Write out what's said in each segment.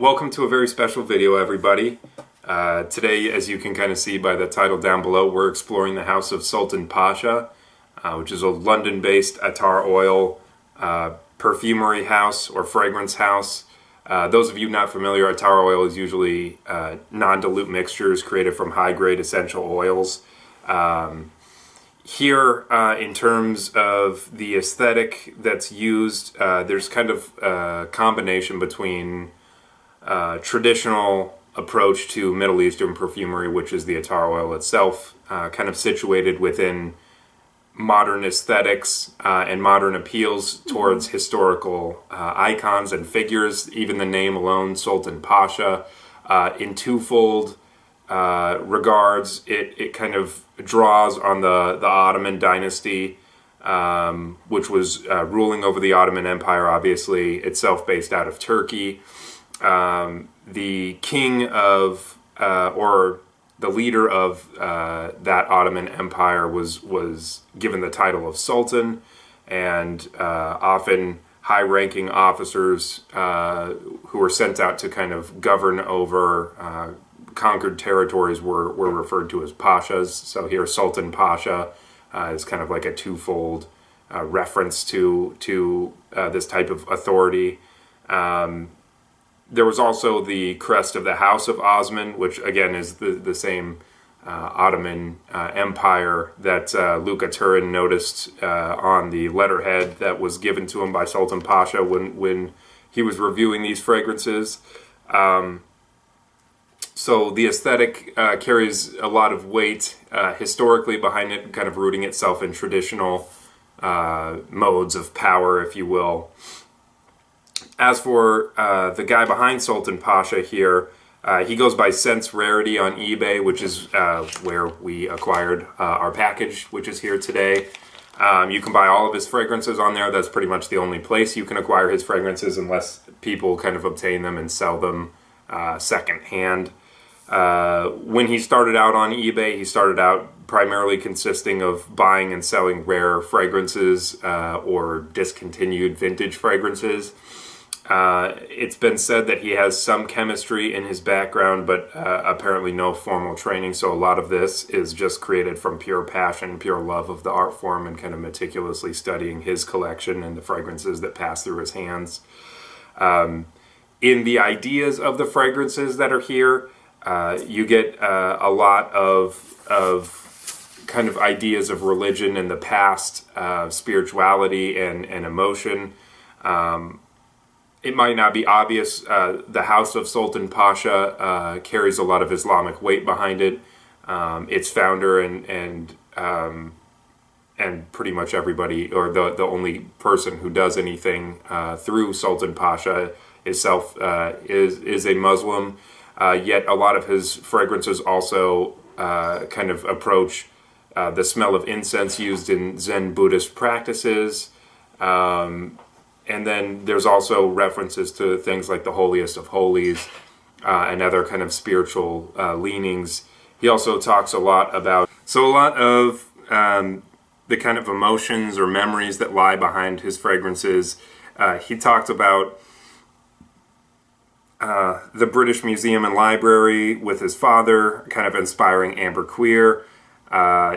Welcome to a very special video, everybody. Today, as you can kind of see by the title down below, we're exploring the house of Sultan Pasha, which is a London-based Attar oil perfumery house or fragrance house. Those of you not familiar, Attar oil is usually non-dilute mixtures created from high-grade essential oils. Here, in terms of the aesthetic that's used, there's kind of a combination between traditional approach to Middle Eastern perfumery, which is the Attar oil itself, kind of situated within modern aesthetics and modern appeals towards historical icons and figures. Even the name alone, Sultan Pasha, in twofold regards, it kind of draws on the Ottoman dynasty, which was ruling over the Ottoman Empire, obviously, itself based out of Turkey. The king of, or the leader of that Ottoman Empire was given the title of Sultan, and often high-ranking officers who were sent out to kind of govern over conquered territories were referred to as pashas. So here Sultan Pasha is kind of like a twofold reference to this type of authority. There was also the crest of the House of Osman, which again is the same Ottoman Empire that Luca Turin noticed on the letterhead that was given to him by Sultan Pasha when he was reviewing these fragrances. So the aesthetic carries a lot of weight historically behind it, kind of rooting itself in traditional modes of power, if you will. As for the guy behind Sultan Pasha here, he goes by Sense Rarity on eBay, which is where we acquired our package, which is here today. You can buy all of his fragrances on there. That's pretty much the only place you can acquire his fragrances unless people kind of obtain them and sell them secondhand. When he started out on eBay, he started out primarily consisting of buying and selling rare fragrances or discontinued vintage fragrances. It's been said that he has some chemistry in his background, but apparently no formal training, so a lot of this is just created from pure passion, pure love of the art form, and kind of meticulously studying his collection and the fragrances that pass through his hands. In the ideas of the fragrances that are here, you get a lot of kind of ideas of religion and the past, spirituality and emotion. It might not be obvious. The House of Sultan Pasha carries a lot of Islamic weight behind it. Its founder and pretty much everybody, or the only person who does anything through Sultan Pasha itself is a Muslim. Yet a lot of his fragrances also kind of approach the smell of incense used in Zen Buddhist practices. And then there's also references to things like the holiest of holies and other kind of spiritual leanings. He also talks a lot about, so a lot of the kind of emotions or memories that lie behind his fragrances. He talked about the British Museum and Library with his father, kind of inspiring Ambrecuir.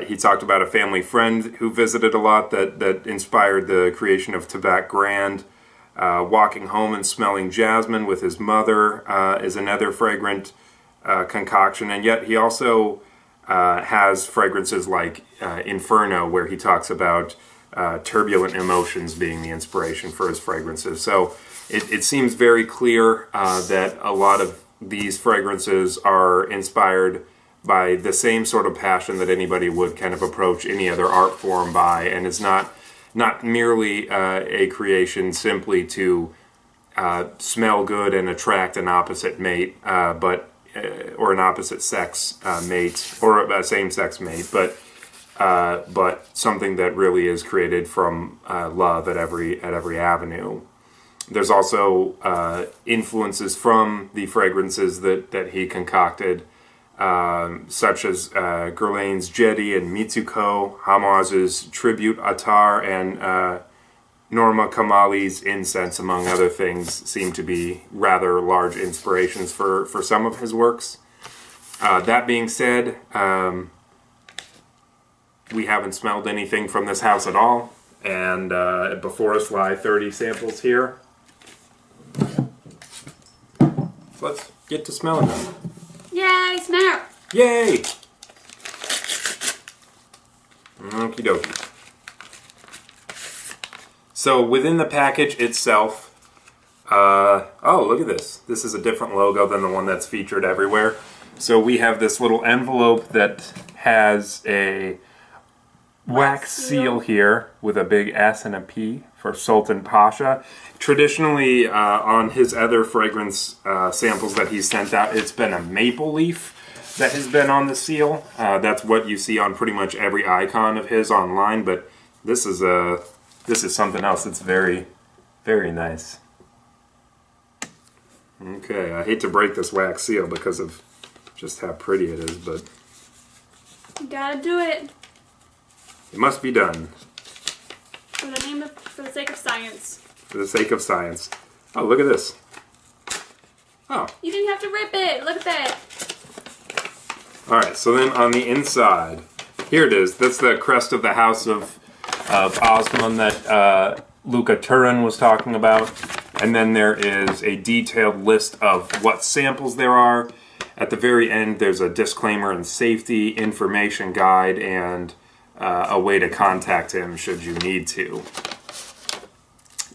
He talked about a family friend who visited a lot that inspired the creation of Tobac Grande. Walking home and smelling jasmine with his mother is another fragrant concoction. And yet he also has fragrances like Inferno, where he talks about turbulent emotions being the inspiration for his fragrances. So it seems very clear that a lot of these fragrances are inspired by the same sort of passion that anybody would kind of approach any other art form by, and it's not merely a creation simply to smell good and attract an opposite mate, or an opposite sex mate, or a same-sex mate, but something that really is created from love at every avenue. There's also influences from the fragrances that he concocted, such as Guerlain's Shadee and Mitsuko, Hamas's Tribute Attar, and Norma Kamali's incense, among other things, seem to be rather large inspirations for some of his works. That being said, we haven't smelled anything from this house at all, and before us lie 30 samples here. So let's get to smelling them. Yay, smell! Yay! Okie dokie. So within the package itself, oh, look at this. This is a different logo than the one that's featured everywhere. So we have this little envelope that has a wax seal here with a big S and a P for Sultan Pasha. Traditionally, on his other fragrance samples that he's sent out, it's been a maple leaf that has been on the seal. That's what you see on pretty much every icon of his online, but this is something else. It's very, very nice. Okay, I hate to break this wax seal because of just how pretty it is, but you gotta do it. It must be done. For the sake of science. For the sake of science. Oh, look at this. Oh. You didn't have to rip it. Look at that. Alright, so then on the inside, here it is. That's the crest of the House of Osman that Luca Turin was talking about. And then there is a detailed list of what samples there are. At the very end, there's a disclaimer and safety information guide and a way to contact him should you need to.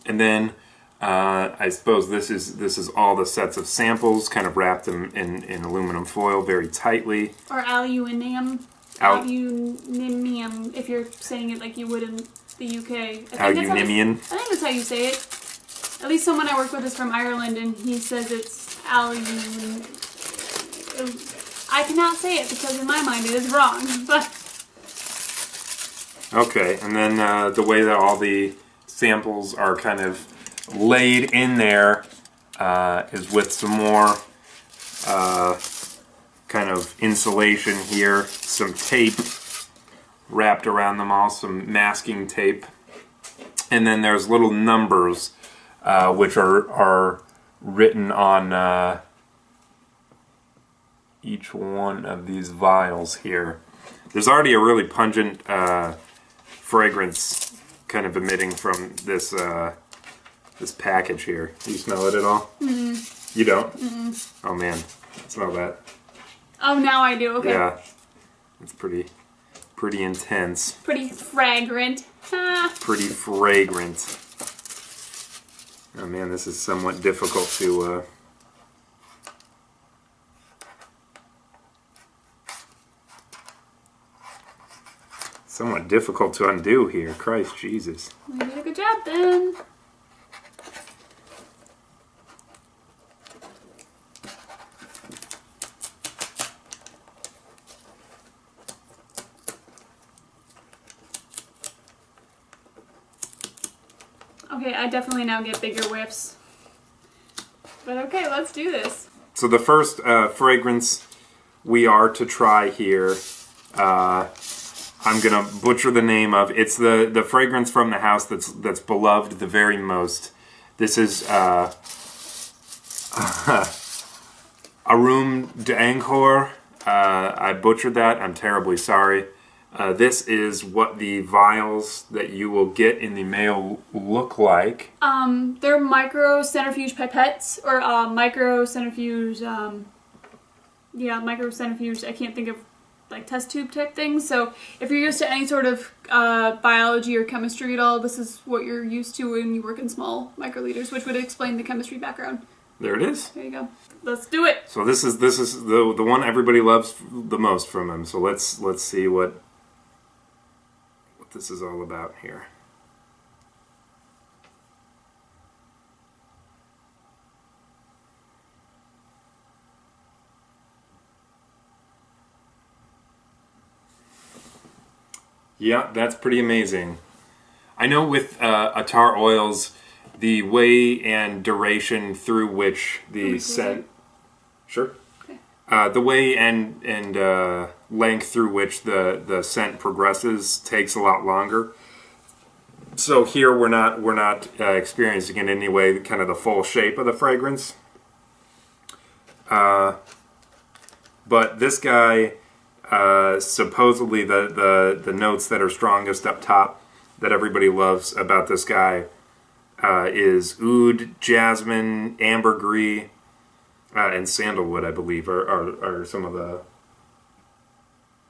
And then I suppose this is all the sets of samples, kind of wrapped in aluminum foil very tightly. Or aluminium. Aluminium, if you're saying it like you would in the UK. Aluminium. I think that's how you say it. At least someone I work with is from Ireland, and he says it's aluminium. I cannot say it because in my mind it is wrong, but... Okay, and then the way that all the samples are kind of laid in there is with some more kind of insulation here, some tape wrapped around them all, some masking tape, and then there's little numbers which are written on each one of these vials here. There's already a really pungent fragrance kind of emitting from this this package here. Do you smell it at all? Mm-hmm. You don't? Mm-hmm. Oh man, smell that. Oh, now I do. Okay. Yeah, it's pretty intense. Pretty fragrant. Pretty fragrant. Oh man, this is somewhat difficult to. Somewhat difficult to undo here. Christ Jesus. We did a good job then. Okay, I definitely now get bigger whiffs. But okay, let's do this. So the first fragrance we are to try here, I'm gonna butcher the name of. It's the fragrance from the house that's beloved the very most. This is Aurum D'Angkhor. I butchered that. I'm terribly sorry. This is what the vials that you will get in the mail look like. They're micro centrifuge pipettes, or micro centrifuge. Micro centrifuge. I can't think of like test tube type things. So if you're used to any sort of biology or chemistry at all, this is what you're used to when you work in small microliters, which would explain the chemistry background. There it is. There you go. Let's do it. So this is the one everybody loves the most from him. So let's see what this is all about here. Yeah, that's pretty amazing. I know with Attar Oils, the way and duration through which the scent... Sure. Okay. The way and length through which the scent progresses takes a lot longer. So here we're not experiencing in any way kind of the full shape of the fragrance. But this guy, supposedly the notes that are strongest up top that everybody loves about this guy is oud, jasmine, ambergris, and sandalwood, I believe, are some of the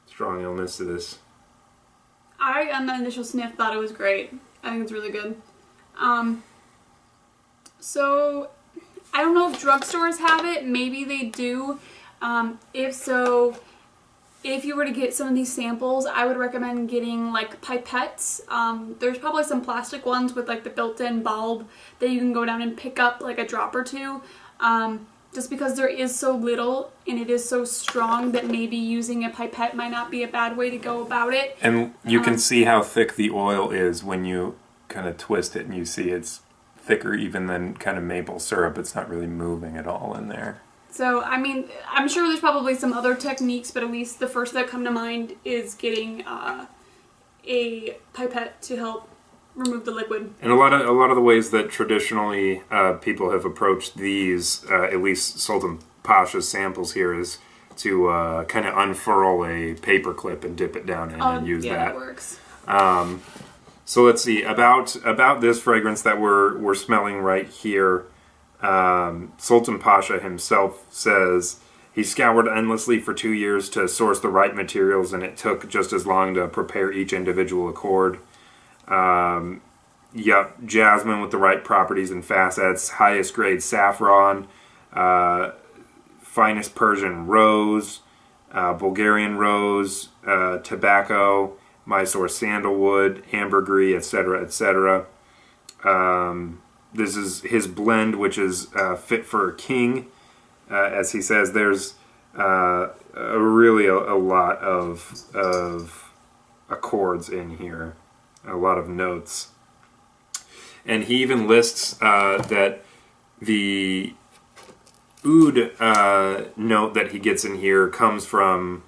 strong elements to this. I, on the initial sniff, thought it was great. I think it's really good. So, I don't know if drugstores have it. Maybe they do. If so, if you were to get some of these samples, I would recommend getting like pipettes. There's probably some plastic ones with like the built-in bulb that you can go down and pick up like a drop or two. Just because there is so little and it is so strong that maybe using a pipette might not be a bad way to go about it. And you can see how thick the oil is when you kind of twist it and you see it's thicker even than kind of maple syrup. It's not really moving at all in there. So, I mean, I'm sure there's probably some other techniques, but at least the first that come to mind is getting a pipette to help remove the liquid. And a lot of the ways that traditionally people have approached these, at least Sultan Pasha's samples here, is to kind of unfurl a paper clip and dip it down in and use that. That works. So let's see about this fragrance that we're smelling right here. Sultan Pasha himself says he scoured endlessly for 2 years to source the right materials, and it took just as long to prepare each individual accord. Jasmine with the right properties and facets, highest grade saffron, finest Persian rose, Bulgarian rose, tobacco, Mysore sandalwood, ambergris, etc., etc. This is his blend, which is fit for a king. As he says, there's really a lot of accords in here, a lot of notes. And he even lists that the oud note that he gets in here comes from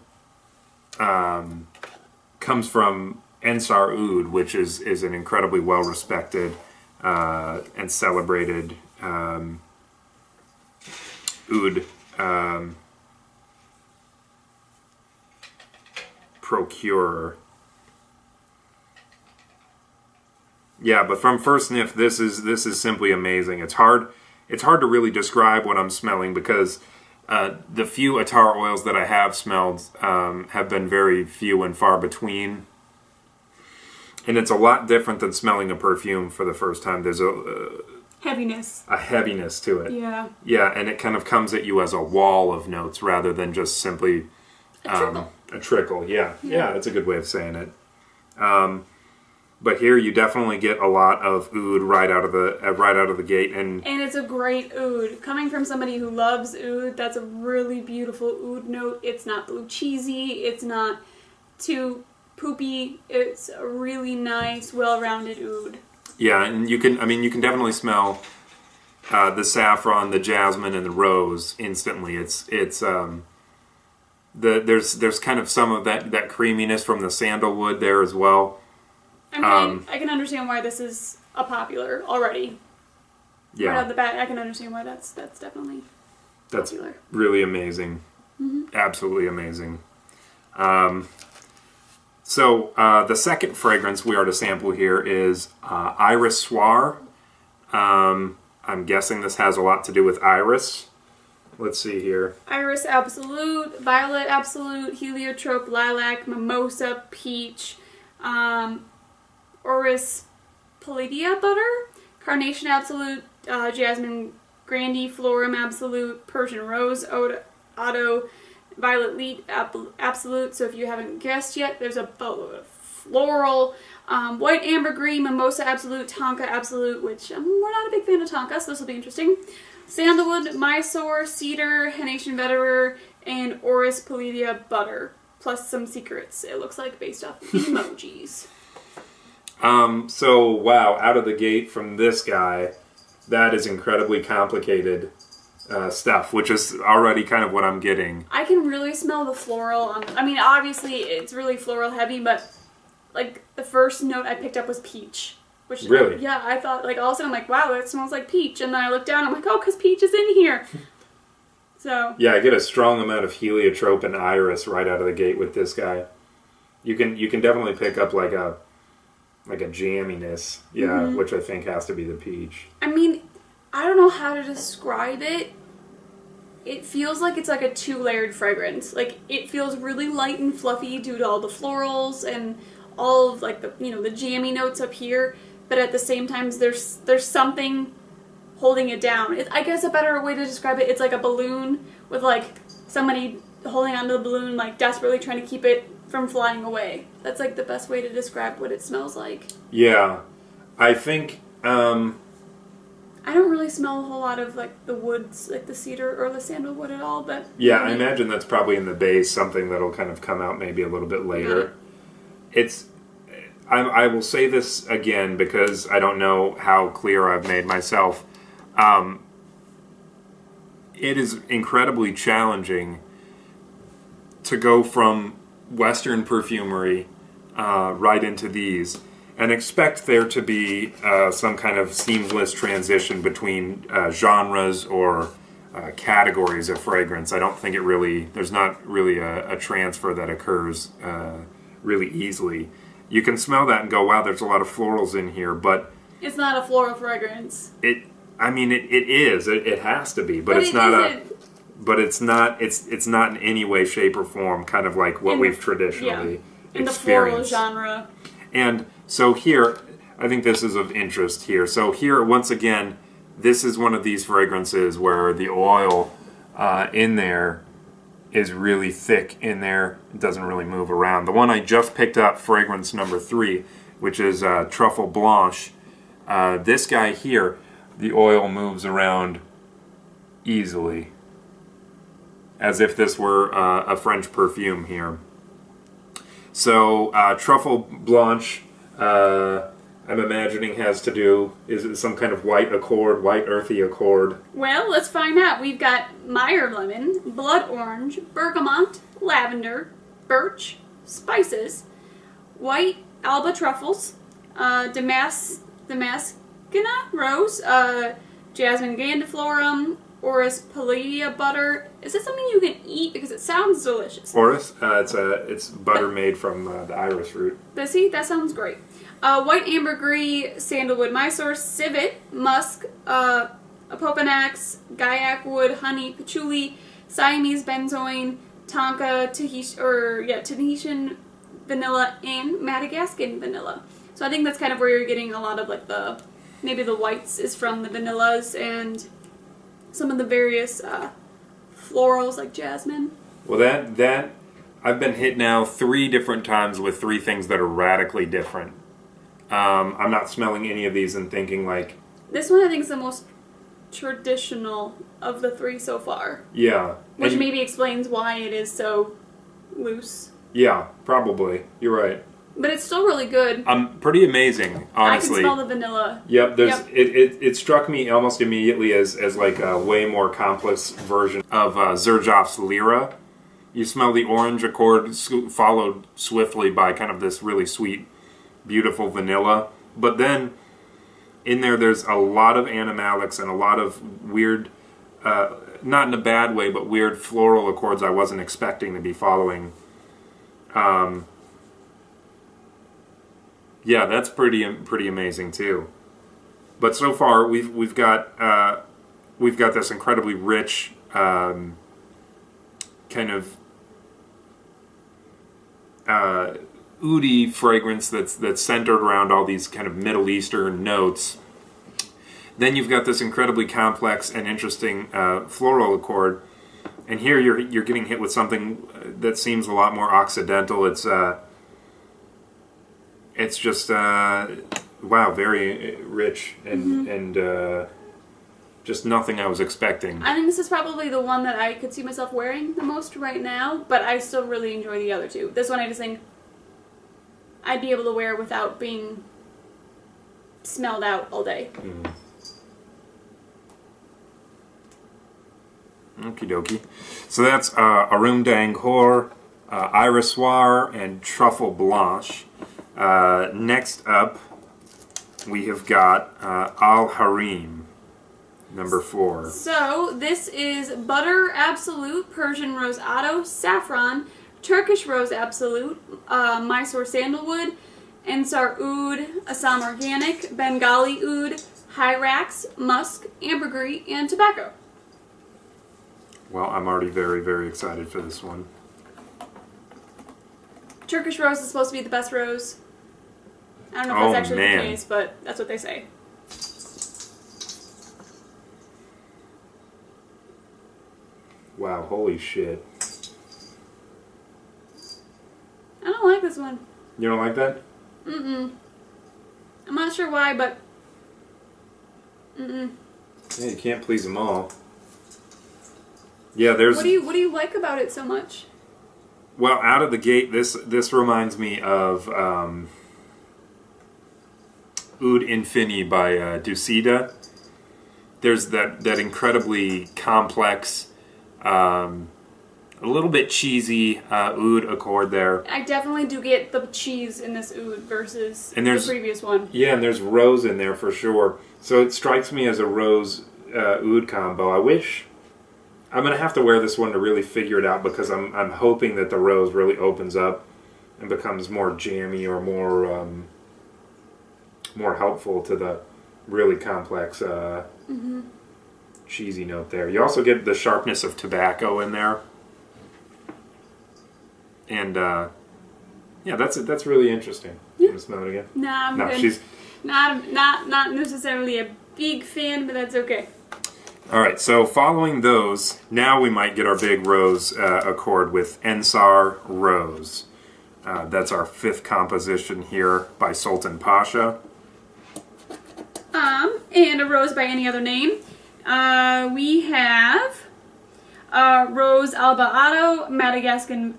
Ensar Oud, which is an incredibly well-respected and celebrated oud procurer. Yeah, but from first sniff, this is simply amazing. It's hard to really describe what I'm smelling because the few Attar oils that I have smelled have been very few and far between. And it's a lot different than smelling a perfume for the first time. There's a heaviness to it. Yeah. Yeah, and it kind of comes at you as a wall of notes rather than just simply a trickle. Yeah, that's a good way of saying it. But here you definitely get a lot of oud right out of the gate, and it's a great oud. Coming from somebody who loves oud, that's a really beautiful oud note. It's not blue cheesy. It's not too poopy. It's a really nice, well-rounded oud. Yeah, and you can definitely smell the saffron, the jasmine, and the rose instantly. There's kind of some of that creaminess from the sandalwood there as well. I can understand why this is a popular already. Yeah. Right out the bat, I can understand why that's definitely popular. That's really amazing. Mm-hmm. Absolutely amazing. So the second fragrance we are to sample here is Irisoir. I'm guessing this has a lot to do with iris. Let's see here. Iris Absolute, Violet Absolute, Heliotrope, Lilac, Mimosa, Peach, Orris Pallidea Butter, Carnation Absolute, Jasmine Grande, Florum Absolute, Persian Rose, Otto, Violet Lead Absolute. So if you haven't guessed yet, there's a boatload of floral. White Ambergris, Mimosa Absolute, Tonka Absolute, which we're not a big fan of Tonka, so this will be interesting. Sandalwood, Mysore, Cedar, Haitian Vetiver, and Orris Pallidea Butter, plus some secrets, it looks like, based off emojis. So, wow, out of the gate from this guy, that is incredibly complicated stuff, which is already kind of what I'm getting. I can really smell the floral. Obviously, it's really floral heavy, but, like, the first note I picked up was peach. Which, really? Yeah, I thought, like, all of a sudden, I'm like, wow, that smells like peach. And then I looked down, I'm like, oh, because peach is in here. So. Yeah, I get a strong amount of heliotrope and iris right out of the gate with this guy. You can definitely pick up like a jamminess, which I think has to be the peach. I mean, I don't know how to describe it. It feels like it's like a 2-layered fragrance. Like, it feels really light and fluffy due to all the florals and all of, like, the jammy notes up here. But at the same time, there's something holding it down. I guess a better way to describe it, it's like a balloon with, like, somebody holding onto the balloon, like, desperately trying to keep it from flying away. That's, like, the best way to describe what it smells like. Yeah. I think, I don't really smell a whole lot of, like, the woods, like the cedar or the sandalwood at all, but... Yeah, I imagine that's probably in the base, something that'll kind of come out maybe a little bit later. It's... I will say this again because I don't know how clear I've made myself. It is incredibly challenging to go from Western perfumery right into these and expect there to be some kind of seamless transition between genres or categories of fragrance. I don't think there's not really a transfer that occurs really easily. You can smell that and go, wow, there's a lot of florals in here, but... It's not a floral fragrance. It is. It has to be, but it's not But it's not in any way, shape, or form kind of like what we've traditionally in the experienced. floral genre. And so here, I think this is of interest here. So here, once again, this is one of these fragrances where the oil in there is really thick in there. It doesn't really move around. The one I just picked up, fragrance number 3, which is Truffe Blanche. This guy here, the oil moves around easily, as if this were a French perfume here. So Truffe Blanche, I'm imagining is it some kind of white earthy accord? Well, let's find out. We've got Meyer lemon, blood orange, bergamot, lavender, birch, spices, white alba truffles, Damascena rose, jasmine grandiflorum, Orris palladia butter. Is this something you can eat? Because it sounds delicious. Orris? It's butter made from the iris root. But see, that sounds great. White ambergris, sandalwood mysore, civet, musk, apopanax, gaiac wood, honey, patchouli, Siamese benzoin, tonka, Tahitian vanilla, and Madagascan vanilla. So I think that's kind of where you're getting a lot of like maybe the whites is from the vanillas and some of the various florals like jasmine. Well, that I've been hit now 3 different times with 3 things that are radically different. I'm not smelling any of these and thinking like... This one I think is the most traditional of the 3 so far. Yeah. Which maybe explains why it is so loose. Yeah, probably. You're right. But it's still really good. Pretty amazing, honestly. I can smell the vanilla. Yep, it struck me almost immediately as like a way more complex version of Xerjoff's Lyra. You smell the orange accord followed swiftly by kind of this really sweet, beautiful vanilla. But then in there's a lot of animalics and a lot of weird, not in a bad way, but weird floral accords I wasn't expecting to be following. Yeah, that's pretty amazing too. But so far we've got this incredibly rich kind of oudi fragrance that's centered around all these kind of Middle Eastern notes. Then you've got this incredibly complex and interesting floral accord, and here you're getting hit with something that seems a lot more occidental. It's just wow, very rich and just nothing I was expecting. I think this is probably the one that I could see myself wearing the most right now, but I still really enjoy the other 2. This one I just think I'd be able to wear without being smelled out all day. Okie dokie. So that's Aurum D'Angkhor, Irisoir, and Truffe Blanche. Next up, we have got Al Hareem, number 4. So this is Butter Absolute, Persian Rose Otto, Saffron, Turkish Rose Absolute, Mysore Sandalwood, Ensar Oud, Assam Organic, Bengali Oud, Hyrax, Musk, Ambrecuir, and Tobacco. Well, I'm already very, very excited for this one. Turkish Rose is supposed to be the best rose. I don't know if that's actually the case, but that's what they say. Wow, holy shit. I don't like this one. You don't like that? Mm-mm. I'm not sure why, but... Mm-mm. Yeah, you can't please them all. Yeah, there's... What do you like about it so much? Well, out of the gate, this reminds me of Oud Infini by Ducida. There's that incredibly complex, a little bit cheesy oud accord there. I definitely do get the cheese in this oud versus the previous one. Yeah, and there's rose in there for sure. So it strikes me as a rose oud combo. I wish... I'm going to have to wear this one to really figure it out because I'm hoping that the rose really opens up and becomes more jammy or more helpful to the really complex cheesy note there. You also get the sharpness of tobacco in there. And yeah, that's really interesting. Yeah. You want to smell it again? Nah, I'm good. She's not necessarily a big fan, but that's okay. all right, so following those, now we might get our big rose accord with Ensar Rose. That's our 5th composition here by Sultan Pasha. And a rose by any other name. We have Rose Alba Otto, Madagascan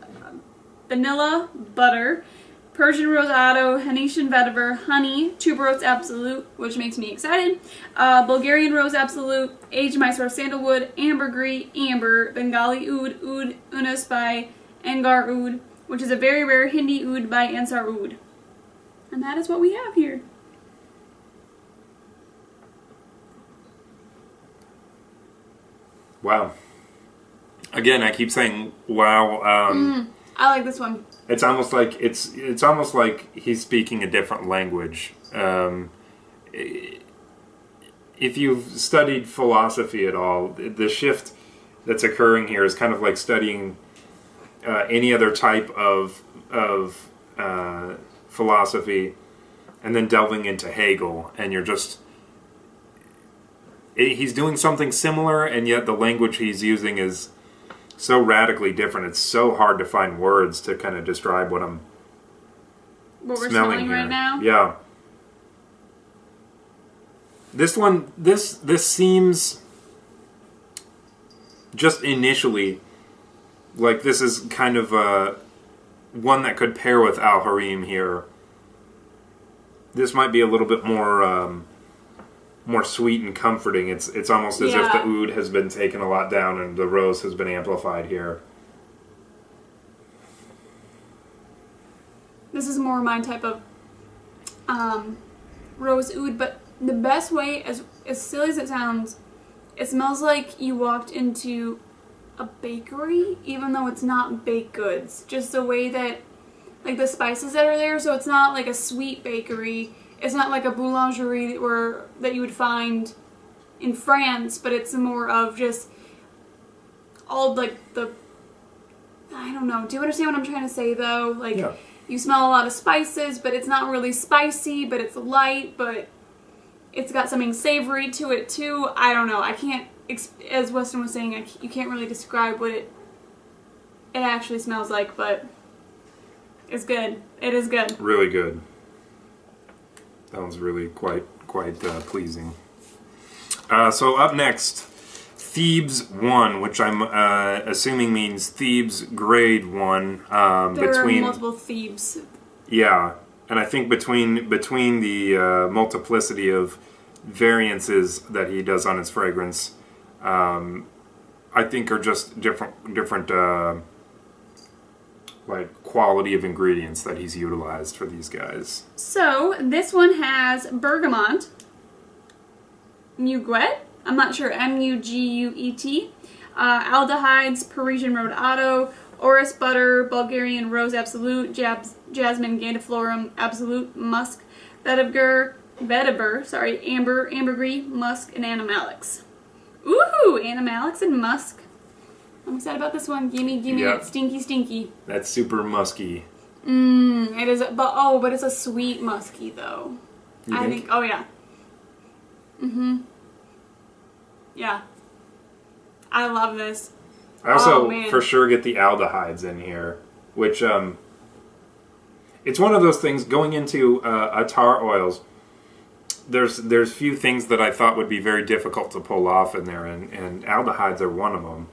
Vanilla, Butter, Persian Rose Otto, Haitian Vetiver, Honey, Tuberose Absolute, which makes me excited, Bulgarian Rose Absolute, Aged Mysore Sandalwood, Ambrecuir, Amber, Bengali Oud, Oud Unas by Angar Oud, which is a very rare Hindi Oud by Ensar Oud. And that is what we have here. Wow. Again, I keep saying wow. I like this one. It's almost like it's almost like he's speaking a different language. If you've studied philosophy at all, the shift that's occurring here is kind of like studying any other type of philosophy, and then delving into Hegel, and you're just he's doing something similar, and yet the language he's using is so radically different. It's so hard to find words to kind of describe what we're smelling right now. Yeah. This one, this seems just initially like this is kind of one that could pair with Al Hareem here. This might be a little bit more sweet and comforting. It's almost as if the oud has been taken a lot down and the rose has been amplified here. This is more my type of rose oud, but the best way, as silly as it sounds, it smells like you walked into a bakery, even though it's not baked goods. Just the way that, like, the spices that are there, so it's not like a sweet bakery. It's not like a boulangerie that you would find in France, but it's more of just all, like, I don't know. Do you understand what I'm trying to say, though? Like, yeah. You smell a lot of spices, but it's not really spicy, but it's light, but it's got something savory to it, too. I don't know. I can't, as Weston was saying, you can't really describe what it actually smells like, but it's good. It is good. Really good. That one's really quite pleasing. So up next, Thebes 1, which I'm assuming means Thebes Grade 1. There are multiple Thebes. Yeah, and I think between the multiplicity of variances that he does on his fragrance, I think are just different. like quality of ingredients that he's utilized for these guys. So this one has bergamot, muguet, I'm not sure, M-U-G-U-E-T, aldehydes, Parisian Rhode Otto, orris butter, Bulgarian Rose Absolute, Jasmine Gandiflorum Absolute, Musk, Vetiver, Ambergris, Musk, and Animalics. Ooh, Animalics and Musk. I'm excited about this one. Gimme Yep. it, stinky. That's super musky. It is, but it's a sweet musky though. I think. Oh yeah. Yeah. I love this. I also for sure get the aldehydes in here, which it's one of those things going into Attar Oils. There's few things that I thought would be very difficult to pull off in there, and aldehydes are one of them.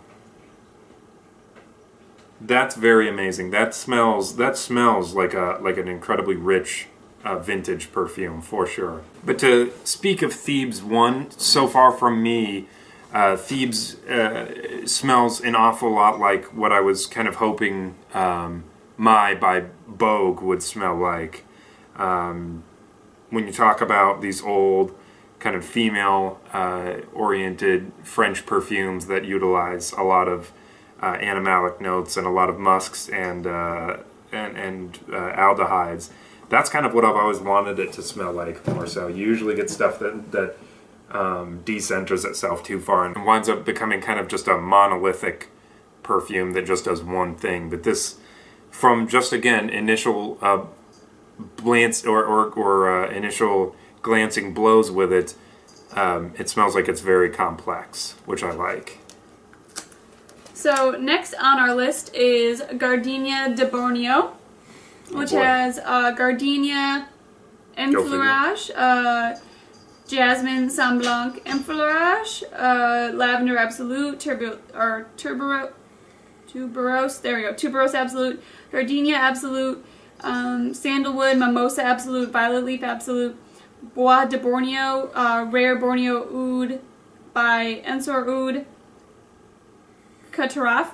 That's very amazing. That smells like an incredibly rich vintage perfume for sure. But to speak of Thebes 1, so far from me, Thebes smells an awful lot like what I was kind of hoping My by Bogue would smell like. When you talk about these old kind of female oriented French perfumes that utilize a lot of animalic notes and a lot of musks and aldehydes, that's kind of what I've always wanted it to smell like more so. You usually get stuff that decenters itself too far and winds up becoming kind of just a monolithic perfume that just does one thing. But this, from just again initial glance or initial glancing blows with it, it smells like it's very complex, which I like. So next on our list is Gardenia D'Borneo, which has Gardenia Enfleurage, Jasmine Saint Blanc Enfleurage, Lavender Absolute, Tuberose, Tuberose Absolute, Gardenia Absolute, Sandalwood, Mimosa Absolute, Violet Leaf Absolute, Bois de Borneo, Rare Borneo Oud by Ensar Rose, Katafray,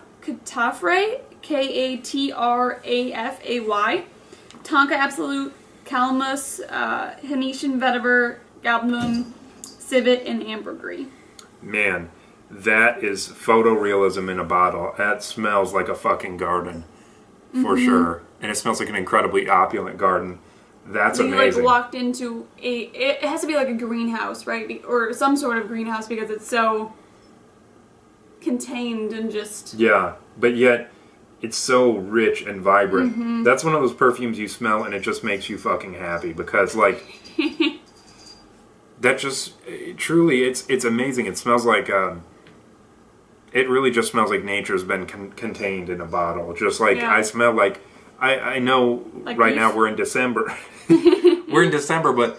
Katrafay, Tonka Absolute, Calamus, Venetian Vetiver, Galbanum, Civet, and Ambercuir. Man, that is photorealism in a bottle. That smells like a fucking garden, for sure. And it smells like an incredibly opulent garden. That's amazing. You walked into it has to be like a greenhouse, right? Or some sort of greenhouse because it's so contained and just... Yeah, but yet it's so rich and vibrant. That's one of those perfumes you smell and it just makes you fucking happy because, like, that just, truly, it's amazing. It smells like, it really just smells like nature's been contained in a bottle. Just like, I smell like, I know like right now we're in December. We're in December, but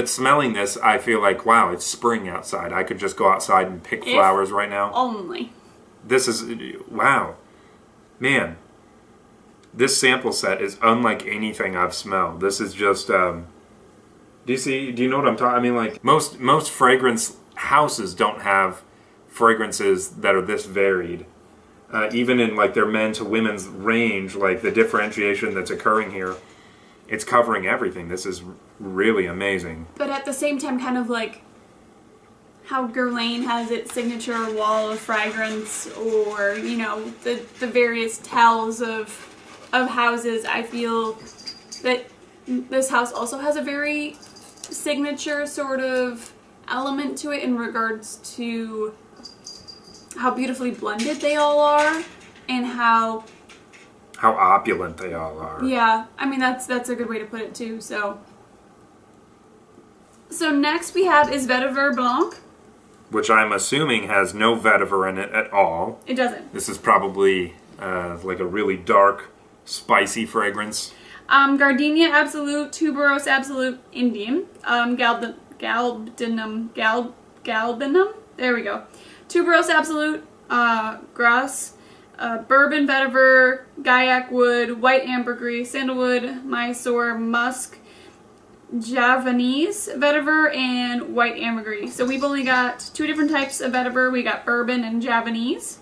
smelling this, I feel like, wow, it's spring outside. I could just go outside and pick flowers right now. Only. This is, wow. Man, this sample set is unlike anything I've smelled. This is just, do you know what I'm talking? I mean, like, most fragrance houses don't have fragrances that are this varied. Even in, like, their men to women's range, like, the differentiation that's occurring here, it's covering everything. This is really amazing. But at the same time, kind of like how Guerlain has its signature wall of fragrance, or, you know, the various tells of houses. I feel that this house also has a very signature sort of element to it in regards to how beautifully blended they all are and how opulent they all are. Yeah, I mean that's a good way to put it too. So next we have is Vetiver Blanc, which I'm assuming has no vetiver in it at all. It doesn't. This is probably like a really dark, spicy fragrance. Gardenia Absolute, Tuberose Absolute, Indian, Galbanum. There we go. Tuberose Absolute, Gras, Bourbon Vetiver, Gaiac Wood, White Ambergris, Sandalwood Mysore, Musk, Javanese Vetiver, and White Ambergris. So we've only got two different types of vetiver. We got bourbon and Javanese.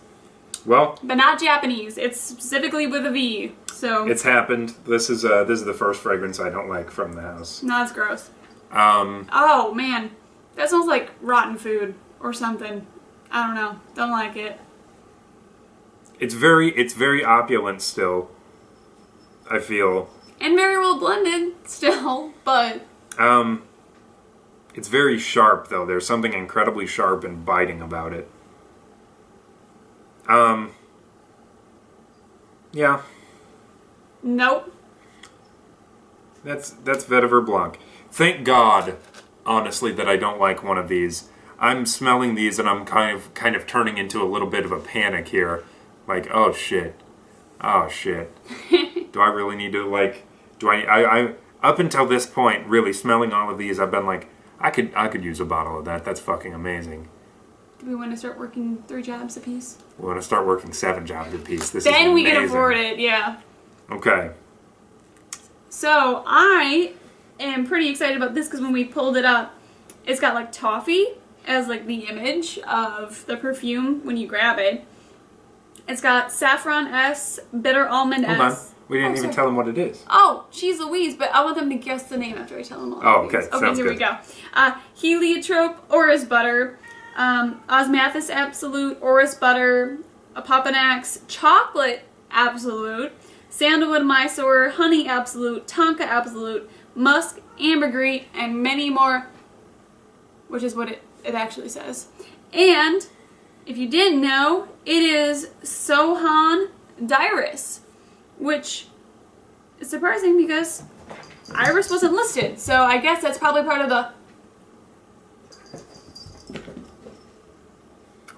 Well, but not Japanese. It's specifically with a V. So it's happened. This is the first fragrance I don't like from the house. no, it's gross. Oh man, that smells like rotten food or something. I don't know. Don't like it. It's very opulent still. I feel. And very well blended still, but it's very sharp though. There's something incredibly sharp and biting about it. Yeah. Nope. That's Vetiver Blanc. Thank God, honestly, that I don't like one of these. I'm smelling these and I'm kind of turning into a little bit of a panic here. Like, oh shit. Do I really need to I up until this point, really smelling all of these, I've been like, I could use a bottle of that. That's fucking amazing. Do we want to start working 3 jobs a piece? We want to start working 7 jobs a piece. This then is we can amazing. afford it, yeah. Okay. So I am pretty excited about this because when we pulled it up, it's got like toffee as like the image of the perfume when you grab it. It's got saffron S, bitter almond Hold S. on. We didn't even tell them what it is. Oh, geez Louise, but I want them to guess the name after I tell them all. Oh, okay. Okay, Sounds here good. we go. Heliotrope, Orris Butter, Osmanthus Absolute, Orris Butter, Papanax, Chocolate Absolute, Sandalwood Mysore, Honey Absolute, Tonka Absolute, Musk, Ambergris, and many more, which is what it actually says. And, if you didn't know, it is Sohan D'Iris, which is surprising because Iris wasn't listed, so I guess that's probably part of the...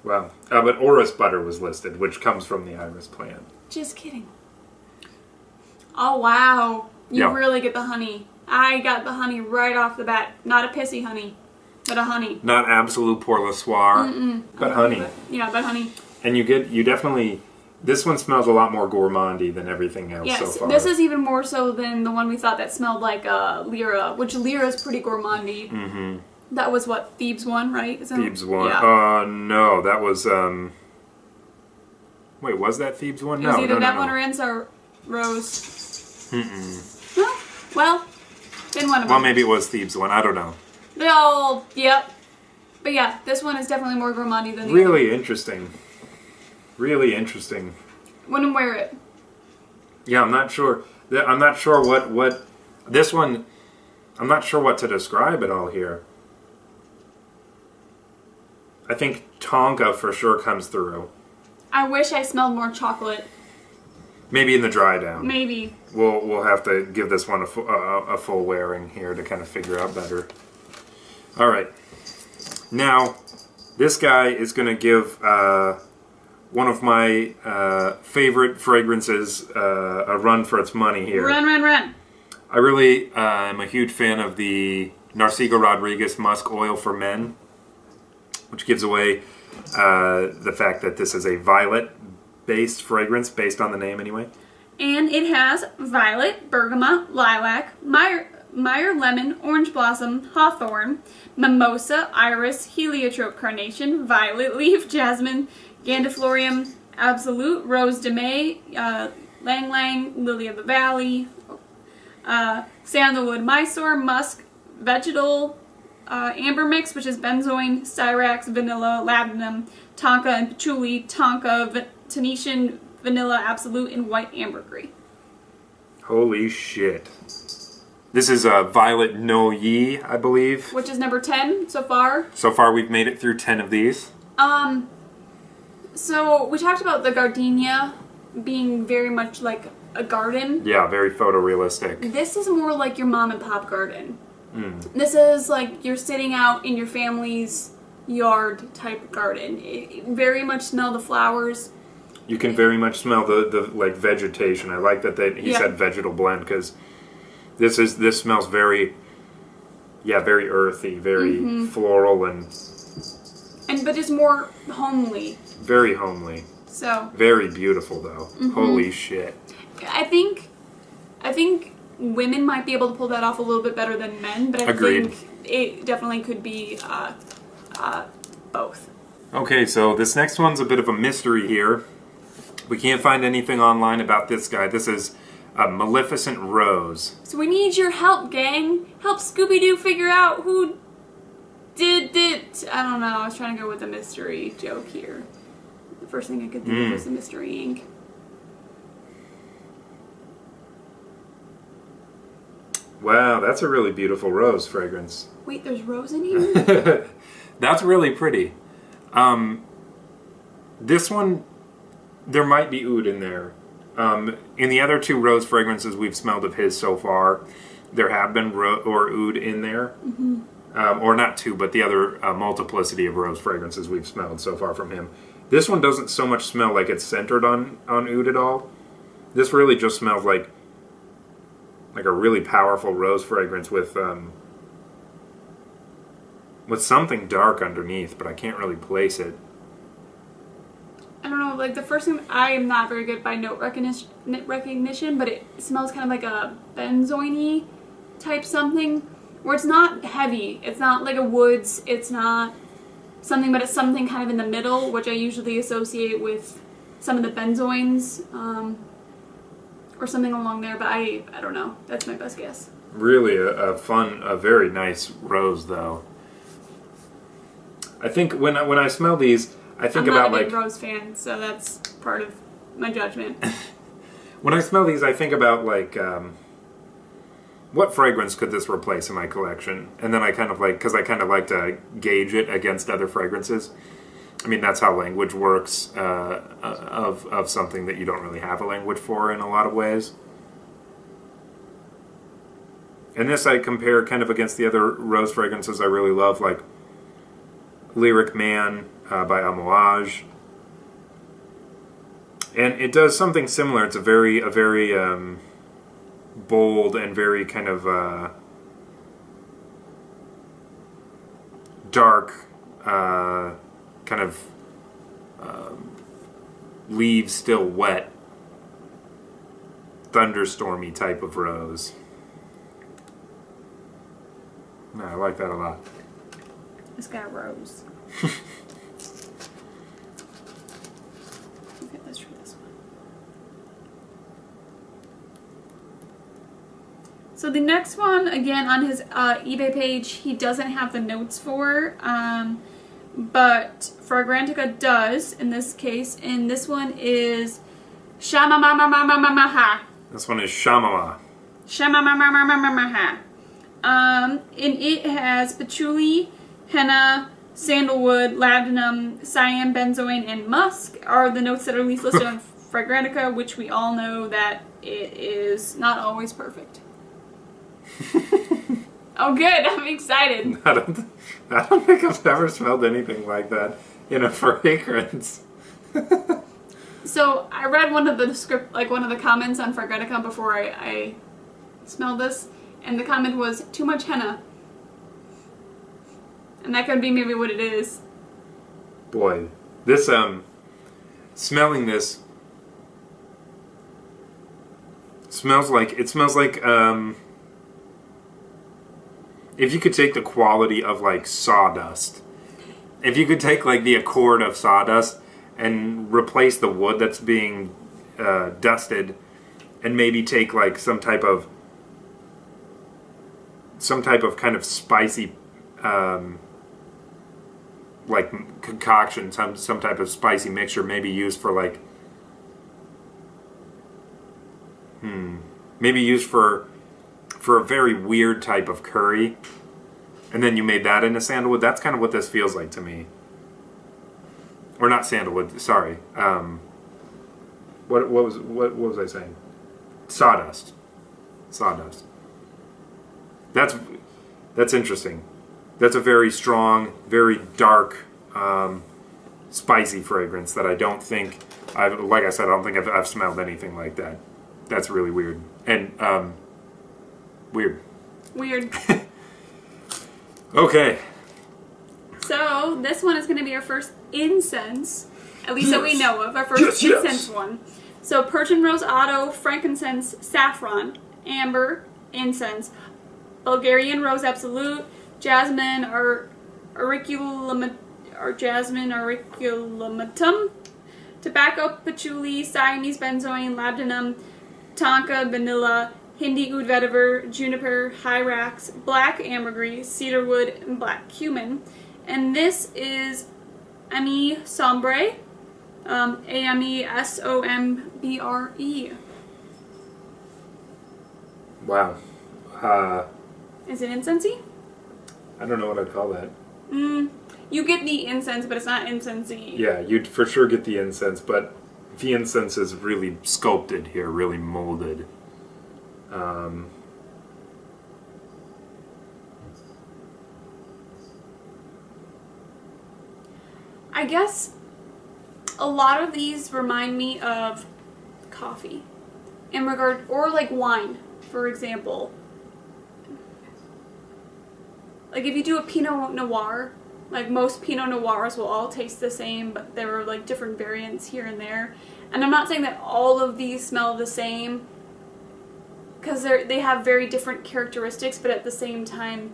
Wow. But Orris butter was listed, which comes from the iris plant. Just kidding. Oh, wow. You Yeah. really get the honey. I got the honey right off the bat. Not a pissy honey, but a honey. Not absolute pour le soir, but honey. Yeah, but honey. And you definitely, this one smells a lot more gourmandy than everything else so Yes, far. this is even more so than the one we thought that smelled like Lyra, which Lyra is pretty gourmandy. Mm-hmm. That was what, Thebes one, right? Thebes one. Yeah. No, that was, wait, was that Thebes one? It was No, either no, that no, one no. or Ensar Rose. Well, then one of them. Well, maybe it was Thebes one. I don't know. They all, yep. But yeah, this one is definitely more gourmandy than the other. Really interesting. Really interesting. Wouldn't wear it. Yeah, I'm not sure. I'm not sure what this one. I'm not sure what to describe at all here. I think Tonka for sure comes through. I wish I smelled more chocolate. Maybe in the dry down. Maybe. We'll have to give this one a full wearing here to kind of figure out better. All right. Now, this guy is going to give one of my favorite fragrances a run for its money here. Run. I really am a huge fan of the Narciso Rodriguez Musk Oil for Men, which gives away the fact that this is a violet-based fragrance, based on the name anyway. And it has violet, bergamot, lilac, Meyer lemon, orange blossom, hawthorn, mimosa, iris, heliotrope carnation, violet leaf, jasmine, gandiflorium, absolute, rose de may, lang lang, lily of the valley, sandalwood Mysore, musk, vegetal, amber mix, which is benzoin, syrax, vanilla, labdanum, tonka and patchouli, tonka, Tunisian vanilla absolute, and white ambergris. Holy shit. This is Violette Noyee, I believe. Which is number 10 so far. So far we've made it through 10 of these. So we talked about the gardenia being very much like a garden. Yeah, very photorealistic. This is more like your mom and pop garden. This is like you're sitting out in your family's yard type garden. It very much smell the flowers. You can very much smell the like vegetation. I like that he said vegetal blend because this smells very earthy, very floral but it's more homely. Very homely. So very beautiful though. Holy shit. I think women might be able to pull that off a little bit better than men, but I Agreed. think it definitely could be both. Okay, so this next one's a bit of a mystery here. We can't find anything online about this guy. This is a Maleficent Rose. So we need your help, gang. Help Scooby-Doo figure out who did it. I don't know. I was trying to go with a mystery joke here. The first thing I could think of was the mystery ink. Wow, that's a really beautiful rose fragrance. Wait, there's rose in here? That's really pretty. This one, there might be oud in there. In the other two rose fragrances we've smelled of his so far, there have been oud in there. Mm-hmm. Or not two, but the other multiplicity of rose fragrances we've smelled so far from him. This one doesn't so much smell like it's centered on oud at all. This really just smells like a really powerful rose fragrance with something dark underneath, but I can't really place it. I don't know, like the first thing, I am not very good by note recognition, but it smells kind of like a benzoin-y type something, where it's not heavy, it's not like a woods, it's not something, but it's something kind of in the middle, which I usually associate with some of the benzoins, or something along there, but I don't know. That's my best guess. Really a very nice rose, though. I think when I smell these, I think I'm about not a big rose fan, so that's part of my judgment. When I smell these, I think about what fragrance could this replace in my collection, and then I kind of like to gauge it against other fragrances. I mean, that's how language works, of something that you don't really have a language for in a lot of ways. And this I compare kind of against the other rose fragrances I really love, like Lyric Man by Amouage. And it does something similar. It's a very bold and very kind of dark, kind of leaves still wet, thunderstormy type of rose. No, I like that a lot. It's got rose. Okay, let's try this one. So the next one, again, on his eBay page, he doesn't have the notes for, but Fragrantica does in this case, and this one is Shamamah. This one is Shamamah. Shamamah. And it has patchouli, henna, sandalwood, labdanum, cyan, benzoin, and musk are the notes that are at least listed on Fragrantica, which we all know that it is not always perfect. Oh, good! I'm excited. I don't think I've ever smelled anything like that in a fragrance. So I read one of the comments on Fragrantica before I smelled this, and the comment was too much henna, and that could be maybe what it is. Boy, this smelling this smells like if you could take the quality of like sawdust, if you could take like the accord of sawdust and replace the wood that's being dusted, and maybe take like some type of kind of spicy like concoction, some type of spicy mixture, maybe used for like maybe used for a very weird type of curry, and then you made that into sandalwood. That's kind of what this feels like to me. Or not sandalwood, sorry. What was I saying? Sawdust. That's interesting. That's a very strong, very dark, spicy fragrance that I don't think like I said, I don't think I've smelled anything like that. That's really weird. And weird. Okay. So this one is going to be our first incense, at least that we know of, our first incense one. So Persian Rose Otto, frankincense, saffron, amber, incense, Bulgarian Rose Absolute, jasmine or auriculatum, tobacco, patchouli, Siamese benzoin, labdanum, tonka, vanilla, Hindi oud vetiver, juniper, hyrax, black ambergris, cedarwood, and black cumin. And this is Ame Sombre, Amesombre. Wow. Is it incensey? I don't know what I'd call that. You get the incense, but it's not incensey. Yeah, you'd for sure get the incense, but the incense is really sculpted here, really molded. I guess a lot of these remind me of coffee in regard, or like wine, for example. Like if you do a Pinot Noir, like most Pinot Noirs will all taste the same, but there are like different variants here and there. And I'm not saying that all of these smell the same, because they have very different characteristics, but at the same time,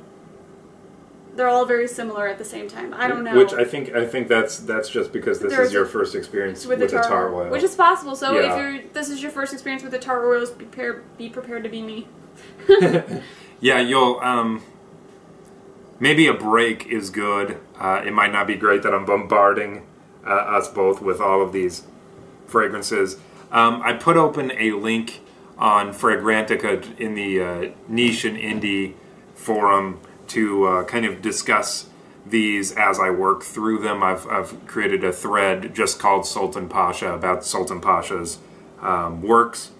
they're all very similar at the same time. I don't know. Which I think that's just because this is your first experience with Attar oil. Which is possible. So Yeah. if this is your first experience with Attar oils, be prepared to be me. Yeah, you'll maybe a break is good. It might not be great that I'm bombarding us both with all of these fragrances. I put open a link on Fragrantica in the niche and indie forum to kind of discuss these as I work through them. I've created a thread just called Sultan Pasha about Sultan Pasha's works,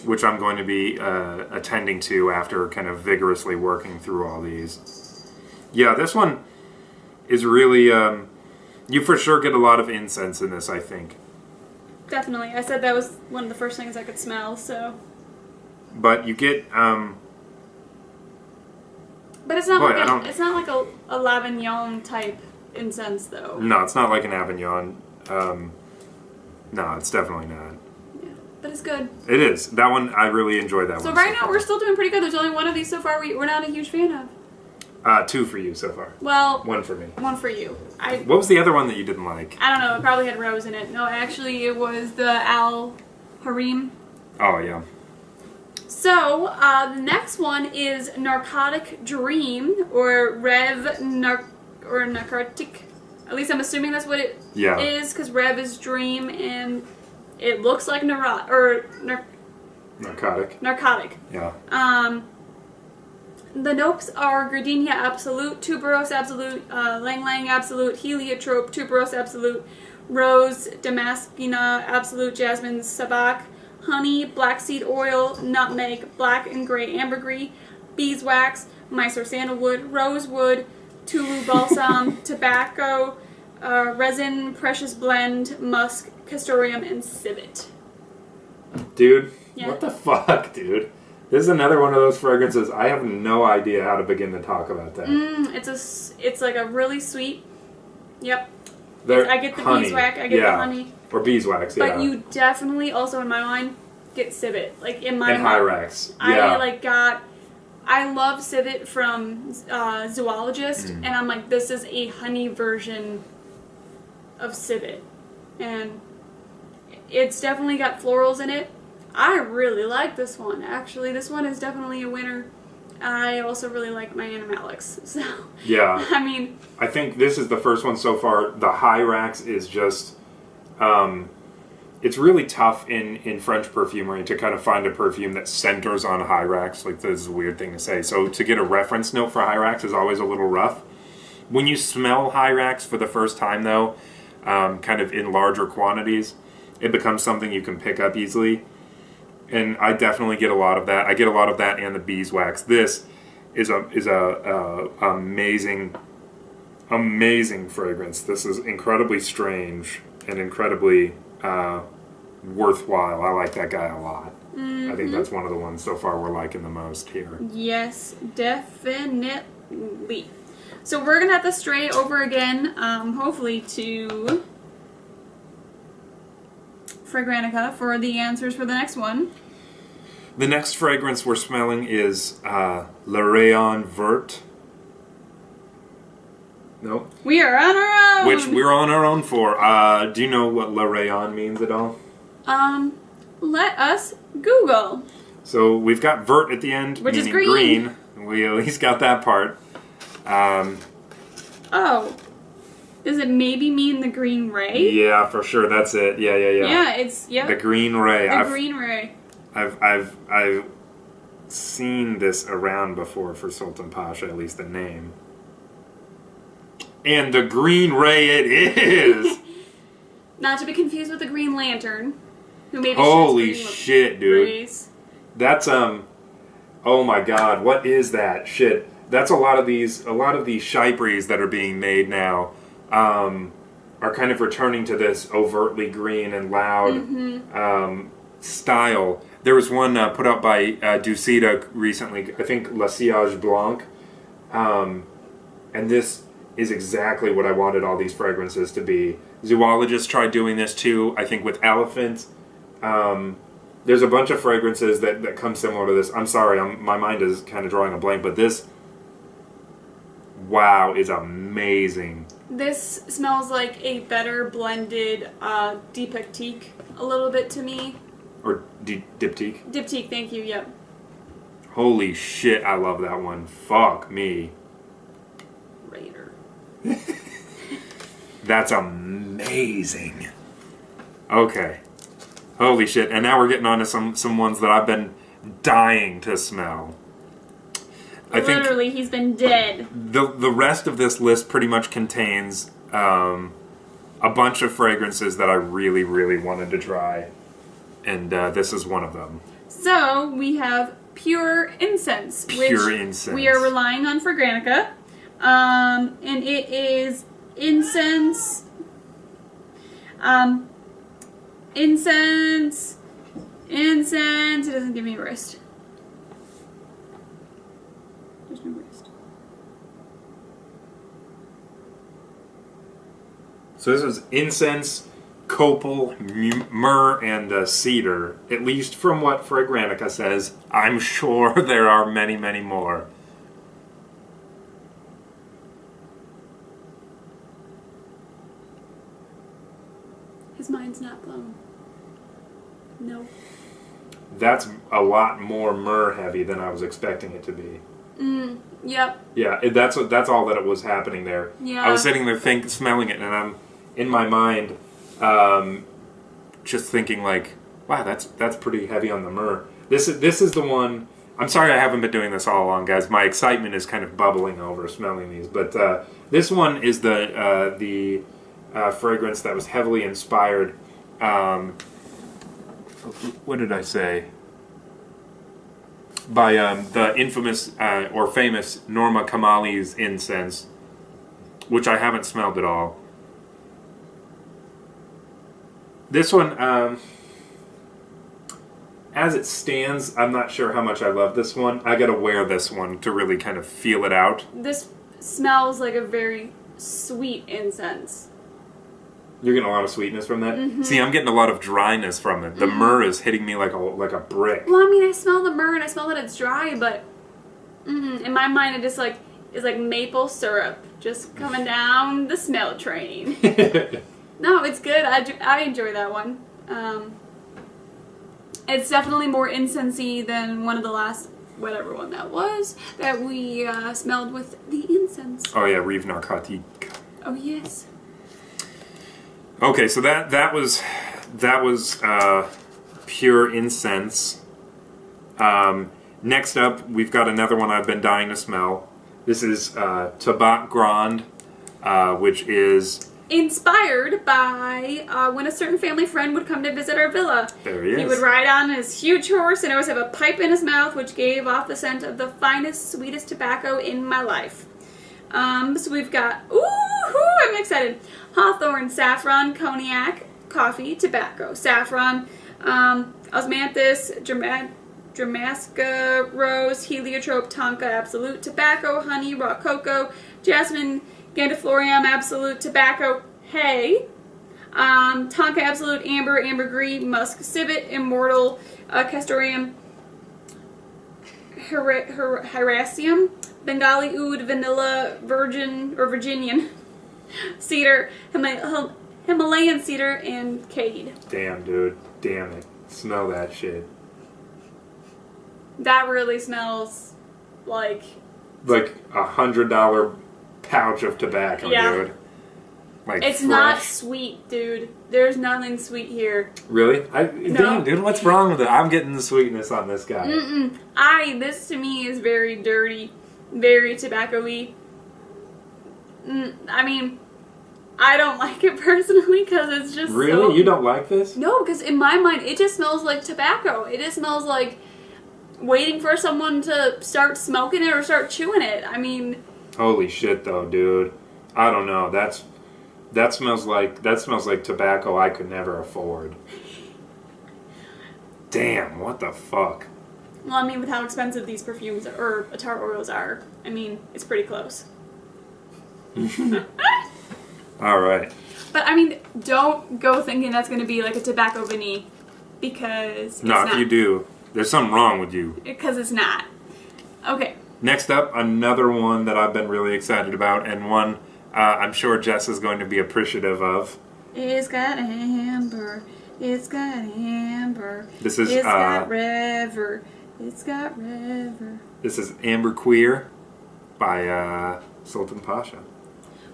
which I'm going to be attending to after kind of vigorously working through all these. Yeah, this one is really, you for sure get a lot of incense in this, I think. Definitely. I said that was one of the first things I could smell, so. But you get, but it's not it's not like a L'Avignon type incense, though. No, it's not like an Avignon. No, it's definitely not. Yeah, but it's good. It is. That one, I really enjoyed that one. So right now, we're still doing pretty good. There's only one of these so far we're not a huge fan of. 2 for you so far. Well, 1 for me. 1 for you. What was the other one that you didn't like? I don't know. It probably had rose in it. No, actually, it was the Hareem. Oh, yeah. So, the next one is Narcotic Dream, or Reve Narcotique. At least I'm assuming that's what it is, because Reve is dream, and it looks like narcotic. Yeah. The notes are Gardenia Absolute, Tuberose Absolute, Lang Lang Absolute, Heliotrope, Tuberose Absolute, Rose, Damascena Absolute, Jasmine, Sabac, honey, black seed oil, nutmeg, black and gray ambergris, beeswax, Mysore sandalwood, rosewood, Tulu balsam, tobacco, resin, precious blend, musk, castoreum, and civet. Dude, Yeah. What the fuck, dude? This is another one of those fragrances. I have no idea how to begin to talk about that. It's like a really sweet. Yep. I get the honey. beeswax. I get the honey. Or beeswax, yeah. But you definitely also in my mind get civet. Like in my and mind, hyrax. Yeah. I love civet from Zoologist, and I'm like, this is a honey version of civet, and it's definitely got florals in it. I really like this one. Actually, this one is definitely a winner. I also really like my animalics. So yeah, I mean, I think this is the first one so far. The hyrax is just, it's really tough in French perfumery to kind of find a perfume that centers on hyrax. Like, this is a weird thing to say. So to get a reference note for hyrax is always a little rough. When you smell hyrax for the first time, though, kind of in larger quantities, it becomes something you can pick up easily. And I definitely get a lot of that. I get a lot of that and the beeswax. This is a amazing fragrance. This is incredibly strange and incredibly worthwhile. I like that guy a lot. Mm-hmm. I think that's one of the ones so far we're liking the most here. Yes, definitely. So we're going to have to stray over again, hopefully to Fragrantica for the answers for the next one. The next fragrance we're smelling is Le Rayon Vert. Nope. We are on our own! Which we're on our own for. Do you know what La Rayon means at all? Let us Google. So we've got vert at the end, which is meaning green. We at least got that part. Oh. Does it maybe mean the green ray? Yeah, for sure. That's it. Yeah. Yeah, it's the green ray. The green ray. I've seen this around before for Sultan Pasha, at least the name. And the green ray it is. Not to be confused with the Green Lantern, who maybe holy shit, dude. Rays. That's oh my god, what is that shit? That's a lot of these Chypres that are being made now. Are kind of returning to this overtly green and loud style. There was one put out by Ducida recently, I think La Sillage Blanc, and this is exactly what I wanted all these fragrances to be. Zoologists tried doing this too, I think with elephant. There's a bunch of fragrances that come similar to this. I'm sorry, my mind is kind of drawing a blank, but this, wow, is amazing. This smells like a better blended Diptyque a little bit to me. Or Diptyque? Diptyque, thank you, yep. Holy shit, I love that one. Fuck me. Raider. That's amazing. Okay. Holy shit. And now we're getting on to some ones that I've been dying to smell. Literally, he's been dead. The rest of this list pretty much contains a bunch of fragrances that I really, really wanted to try. And this is one of them. So, we have Pure Incense. Pure which Incense. We are relying on Fragrantica. And it is Incense. Incense. It doesn't give me a wrist. There's no wrist. So this is incense, copal, myrrh, and cedar. At least from what Fragrantica says. I'm sure there are many, many more. His mind's not blown. No. That's a lot more myrrh heavy than I was expecting it to be. Yep. Yeah, that's all that it was happening there. Yeah. I was sitting there smelling it, and I'm in my mind just thinking like, wow, that's pretty heavy on the myrrh. This is the one. I'm sorry I haven't been doing this all along, guys. My excitement is kind of bubbling over smelling these, but this one is the fragrance that was heavily inspired. What did I say? By the infamous or famous Norma Kamali's incense, which I haven't smelled at all. This one, as it stands, I'm not sure how much I love this one. I gotta wear this one to really kind of feel it out. This smells like a very sweet incense. You're getting a lot of sweetness from that? Mm-hmm. See, I'm getting a lot of dryness from it. The myrrh is hitting me like a brick. Well, I mean, I smell the myrrh and I smell that it's dry, but in my mind it just is like maple syrup just coming down the smell train. No, it's good. I enjoy that one. It's definitely more incensey than one of the last, whatever one that was, that we smelled with the incense. Oh yeah, Reve Narcotique. Oh yes. Okay, so that was pure incense. Next up, we've got another one I've been dying to smell. This is Tobac Grande, which is inspired by when a certain family friend would come to visit our villa. There he is. He would ride on his huge horse and always have a pipe in his mouth, which gave off the scent of the finest, sweetest tobacco in my life. So we've got, I'm excited. Hawthorn, saffron, cognac, coffee, tobacco. Saffron, osmanthus, Damascus rose, heliotrope, tonka, absolute, tobacco, honey, raw cocoa, jasmine, gandiflorium, absolute, tobacco, hay, tonka, absolute, amber, ambergris, musk, civet, immortal, castoreum, Hieracium, Bengali oud, vanilla, Virginian cedar, Himalayan cedar, and cade. Damn, dude. Damn it. Smell that shit. That really smells like $100 pouch of tobacco, dude. Like it's fresh. not sweet, dude. There's nothing sweet here. Really? No. Damn, dude, what's wrong with it? I'm getting the sweetness on this guy. This to me is very dirty, very tobacco-y. I mean, I don't like it personally because it's just Really? You don't like this? No, because in my mind, it just smells like tobacco. It just smells like waiting for someone to start smoking it or start chewing it. I mean... Holy shit, though, dude. I don't know. That smells like tobacco I could never afford. Damn, what the fuck? Well, I mean, with how expensive these perfumes or Attar Oils are, I mean, it's pretty close. All right. But, I mean, don't go thinking that's going to be like a tobacco vanille, because it's not. not. If you do, there's something wrong with you. Because it's not. Okay. Next up, another one that I've been really excited about, and one I'm sure Jess is going to be appreciative of. It's got amber. It's got amber. This is It's got Rever. It's got Rever. This is Ambrecuir by Sultan Pasha.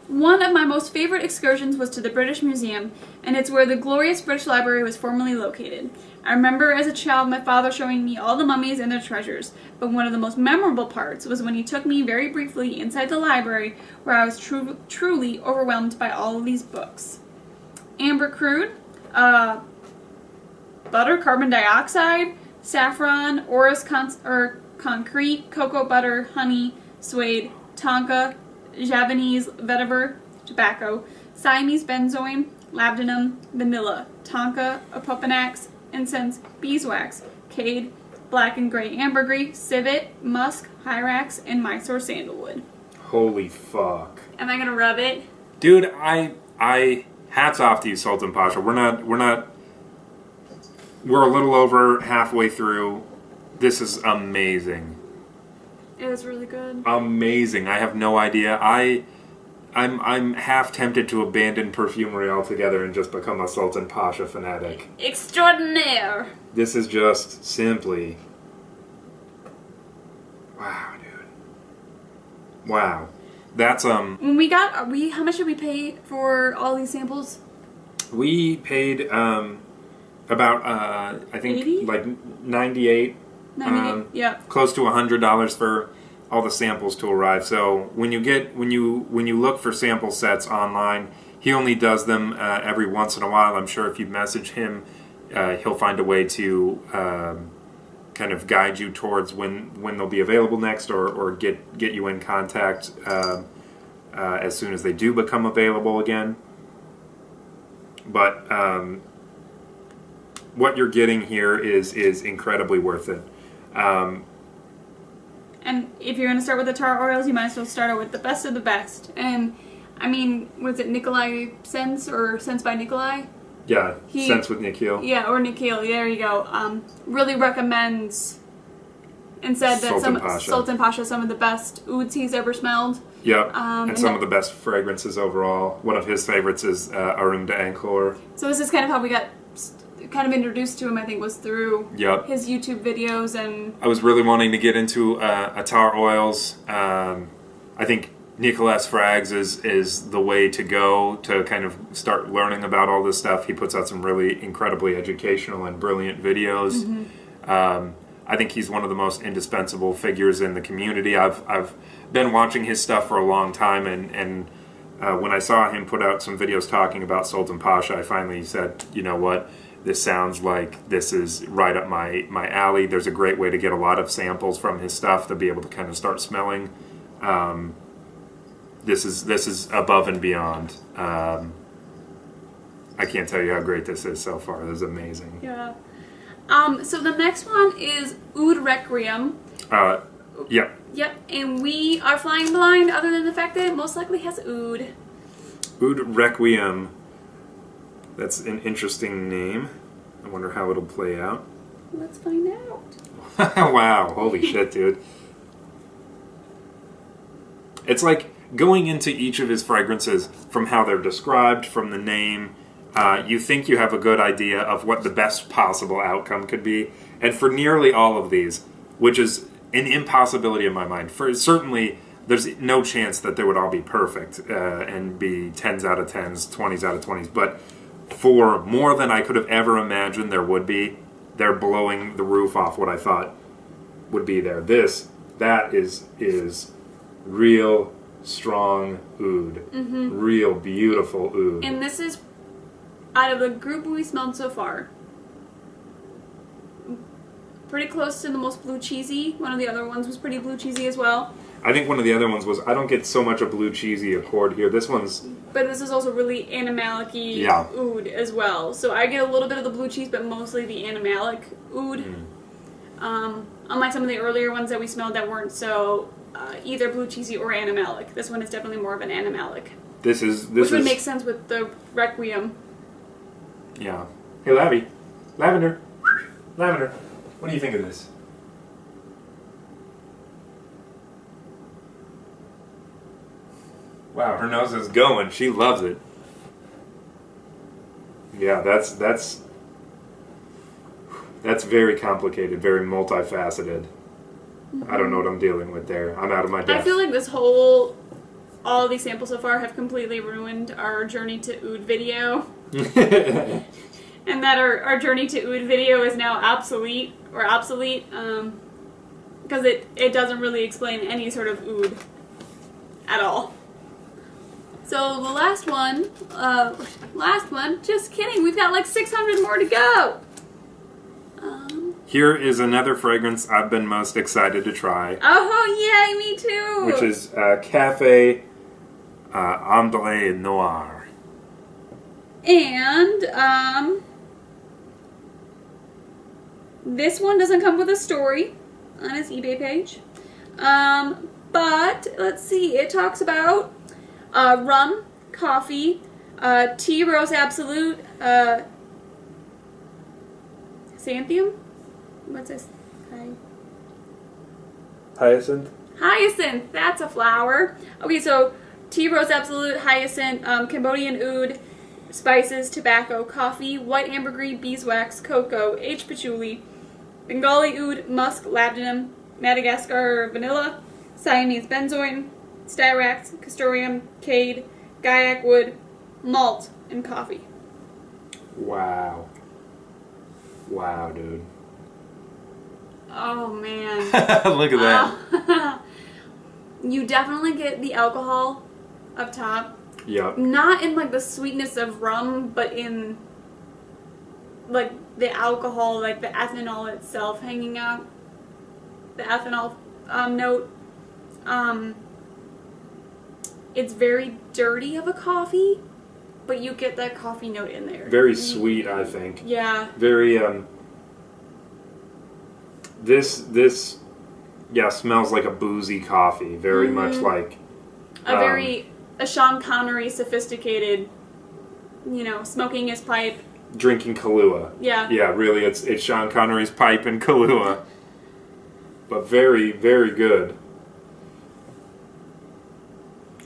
One of my most favorite excursions was to the British Museum, and it's where the glorious British Library was formerly located. I remember as a child my father showing me all the mummies and their treasures, but one of the most memorable parts was when he took me very briefly inside the library, where I was truly overwhelmed by all of these books. Ambrecuir, butter, carbon dioxide, saffron, orris concrete, cocoa butter, honey, suede, tonka, Javanese vetiver, tobacco, Siamese benzoin, labdanum, vanilla, tonka, opopanax, incense, beeswax, cade, black and gray ambergris, civet, musk, hyrax, and Mysore sandalwood. Holy fuck. Am I gonna rub it? Dude, I hats off to you, Sultan Pasha. We're a little over halfway through. This is amazing. It was really good. Amazing. I have no idea. I'm half tempted to abandon perfumery altogether and just become a Sultan Pasha fanatic. Extraordinaire. This is just simply... Wow, dude. Wow. That's, When we got, how much did we pay for all these samples? We paid, about, I think, 80? like 98. 98, yeah. Close to $100 for all the samples to arrive. So when you look for sample sets online, he only does them every once in a while. I'm sure if you message him, he'll find a way to kind of guide you towards when they'll be available next, or get you in contact as soon as they do become available again. But what you're getting here is incredibly worth it. And if you're going to start with the Attar Oils, you might as well start out with the best of the best. And, I mean, was it Nikolai Sense or Sense by Nikolai? Yeah, Sense with Nikhil. Yeah, or Nikhil, there you go. Really recommends and said that Sultan Pasha some of the best ouds he's ever smelled. Yep, and some of the best fragrances overall. One of his favorites is Aurum D'Angkhor. So this is kind of how we got kind of introduced to him, I think, was through his YouTube videos. And I was really wanting to get into Attar Oils. I think Nicolas Frags is the way to go to kind of start learning about all this stuff. He puts out some really incredibly educational and brilliant videos. Mm-hmm. I think he's one of the most indispensable figures in the community. I've been watching his stuff for a long time, and when I saw him put out some videos talking about Sultan Pasha, I finally said, you know what? This sounds like this is right up my alley. There's a great way to get a lot of samples from his stuff to be able to kind of start smelling. This is above and beyond. I can't tell you how great this is so far. This is amazing. Yeah. So the next one is Oud Requiem. Yep. Yep, and we are flying blind other than the fact that it most likely has oud. Oud Requiem. That's an interesting name. I wonder how it'll play out. Let's find out. Wow, holy shit, dude. It's like going into each of his fragrances from how they're described, from the name. You think you have a good idea of what the best possible outcome could be. And for nearly all of these, which is an impossibility in my mind, certainly there's no chance that they would all be perfect and be 10s out of 10s, 20s out of 20s. But for more than I could have ever imagined there would be, they're blowing the roof off what I thought would be there. That is real strong oud. Real beautiful oud. And this is, out of the group we smelled so far, pretty close to the most blue cheesy. One of the other ones was pretty blue cheesy as well. I think one of the other ones was, I don't get so much a blue cheesy accord here. This one's... But this is also really animalic-y oud as well. So I get a little bit of the blue cheese, but mostly the animalic oud. Unlike some of the earlier ones that we smelled that weren't so either blue cheesy or animalic. This one is definitely more of an animalic. Which would make sense with the Requiem. Yeah. Hey, Lavender. Lavender. What do you think of this? Wow, her nose is going. She loves it. Yeah, that's very complicated, very multifaceted. I don't know what I'm dealing with there. I'm out of my depth. I feel like all of these samples so far have completely ruined our Journey to Oud video. And that our Journey to Oud video is now obsolete, because it doesn't really explain any sort of oud at all. So the last one, just kidding, we've got like 600 more to go. Here is another fragrance I've been most excited to try. Oh, yay, me too! Which is Café Ambre Noir. And, this one doesn't come with a story on its eBay page. But, let's see, it talks about rum, coffee, tea rose absolute, xanthium? What's this? Hyacinth? Hyacinth! That's a flower. Okay, so tea rose absolute, hyacinth, Cambodian oud, spices, tobacco, coffee, white ambergris, beeswax, cocoa, H. patchouli, Bengali oud, musk, labdanum, Madagascar vanilla, Siamese benzoin, styrax, castoreum, cade, gaiac wood, malt, and coffee. Wow. Wow, dude. Oh, man. Look at that. You definitely get the alcohol up top. Yep. Not in, like, the sweetness of rum, but in, like, the alcohol, like, the ethanol itself hanging out. The ethanol note. It's very dirty of a coffee, but you get that coffee note in there. Very sweet, I think. Yeah. Very, This smells like a boozy coffee. Very much like... a Sean Connery sophisticated, smoking his pipe. Drinking Kahlua. Yeah. Yeah, really, it's Sean Connery's pipe and Kahlua. But very, very good.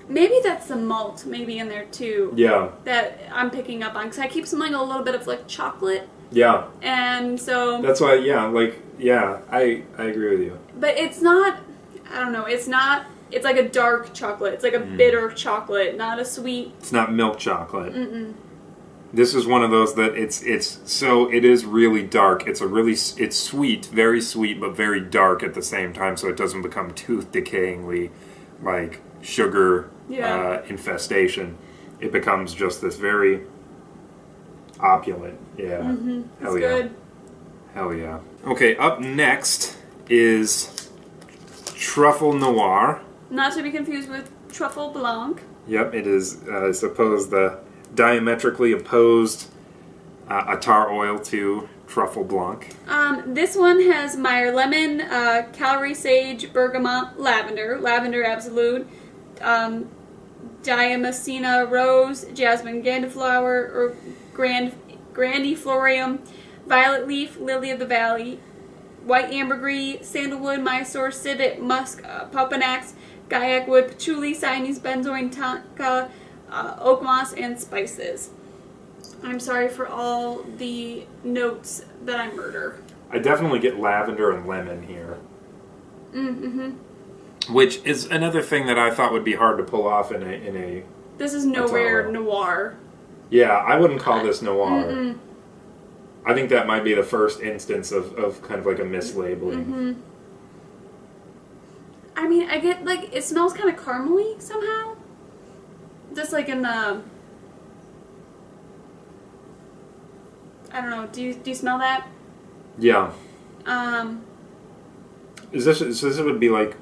Maybe that's the malt maybe in there too. Yeah. That I'm picking up on. Because I keep smelling a little bit of like chocolate. Yeah. And so... That's why, I agree with you. But it's not, I don't know, it's like a dark chocolate. It's like a bitter chocolate, not a sweet... It's not milk chocolate. This is one of those that it is really dark. It's sweet, very sweet, but very dark at the same time, so it doesn't become tooth decayingly like sugar infestation. It becomes just this very opulent. Yeah. Hell it's yeah. good. Hell yeah. Okay, up next is Truffe Noire. Not to be confused with Truffe Blanc. Yep, it is, I suppose, the diametrically opposed Attar oil to Truffe Blanc. This one has Meyer lemon, calorie sage, bergamot, lavender absolute, Damascena rose, jasmine grandiflower or grandiflorium, violet leaf, lily of the valley, white ambergris, sandalwood, Mysore, civet, musk, popanax, Gaiac wood, patchouli, Siamese benzoin, tonka, oak moss, and spices. I'm sorry for all the notes that I murder. I definitely get lavender and lemon here. Mm-hmm. Which is another thing that I thought would be hard to pull off in a. This is nowhere noir. Yeah, I wouldn't call this noir. Mm-mm. I think that might be the first instance of kind of like a mislabeling. Mm-hmm. I mean, I get, like, it smells kind of caramely somehow. Just like in the... I don't know, do you smell that? Yeah. So this would be like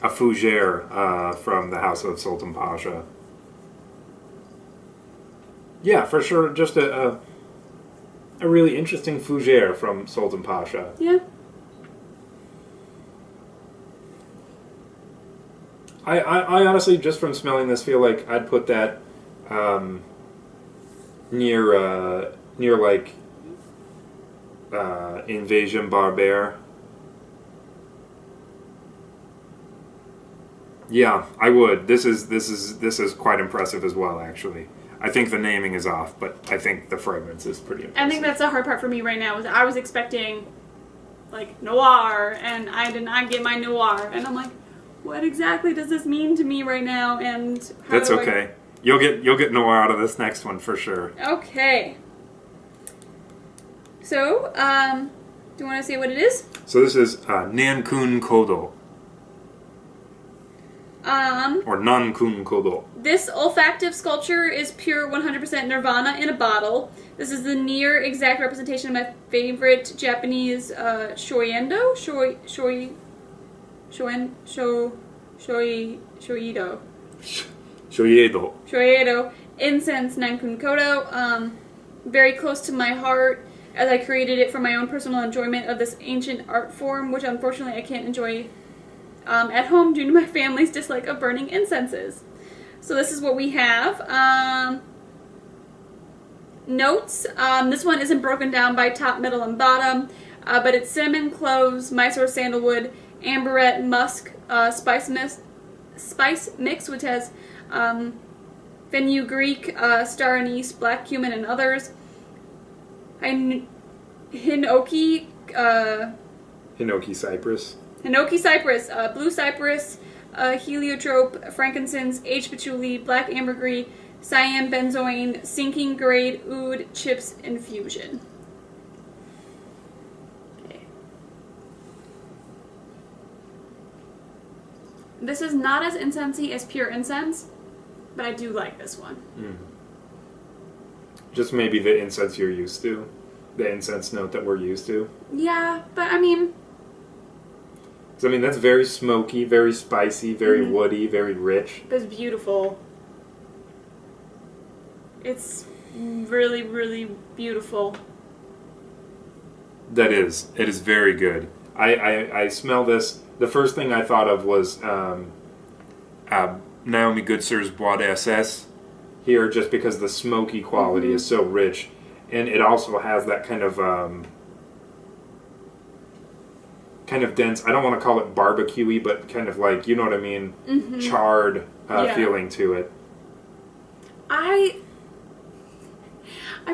a fougere from the House of Sultan Pasha. Yeah, for sure, just a really interesting fougere from Sultan Pasha. Yeah. I honestly, just from smelling this, feel like I'd put that near like Invasion Barbare. Yeah, I would. This is quite impressive as well, actually. I think the naming is off, but I think the fragrance is pretty impressive. I think that's the hard part for me right now. Is I was expecting like noir, and I did not get my noir, and I'm like, what exactly does this mean to me right now? And how that's okay. You'll get noir out of this next one for sure. Okay. So, do you want to say what it is? So this is Nankun Kodo. Or Nankun Kodo. This olfactive sculpture is pure 100% Nirvana in a bottle. This is the near exact representation of my favorite Japanese shoiendo? Shoido. Shoiedo. Incense Nankun Kodo. Very close to my heart, as I created it for my own personal enjoyment of this ancient art form, which unfortunately I can't enjoy at home due to my family's dislike of burning incenses. So this is what we have. Notes. This one isn't broken down by top, middle, and bottom, but it's cinnamon, cloves, Mysore sandalwood, amberette, musk, spice mix, which has fenugreek, star anise, black cumin, and others. Hinoki cypress. Hinoki cypress, blue cypress, heliotrope, frankincense, aged patchouli, black ambergris, cyan benzoin, sinking grade, oud, chips, infusion. Okay. This is not as incensey as pure incense, but I do like this one. Just maybe the incense you're used to. The incense note that we're used to. Yeah, but I mean... So, I mean, that's very smoky, very spicy, very woody, very rich. It's beautiful. It's really, really beautiful. That is. It is very good. I smell this. The first thing I thought of was Naomi Goodsir's Bois d'Assess here, just because the smoky quality is so rich. And it also has that kind of dense, I don't want to call it barbecue-y, but kind of like, you know what I mean, charred feeling to it. I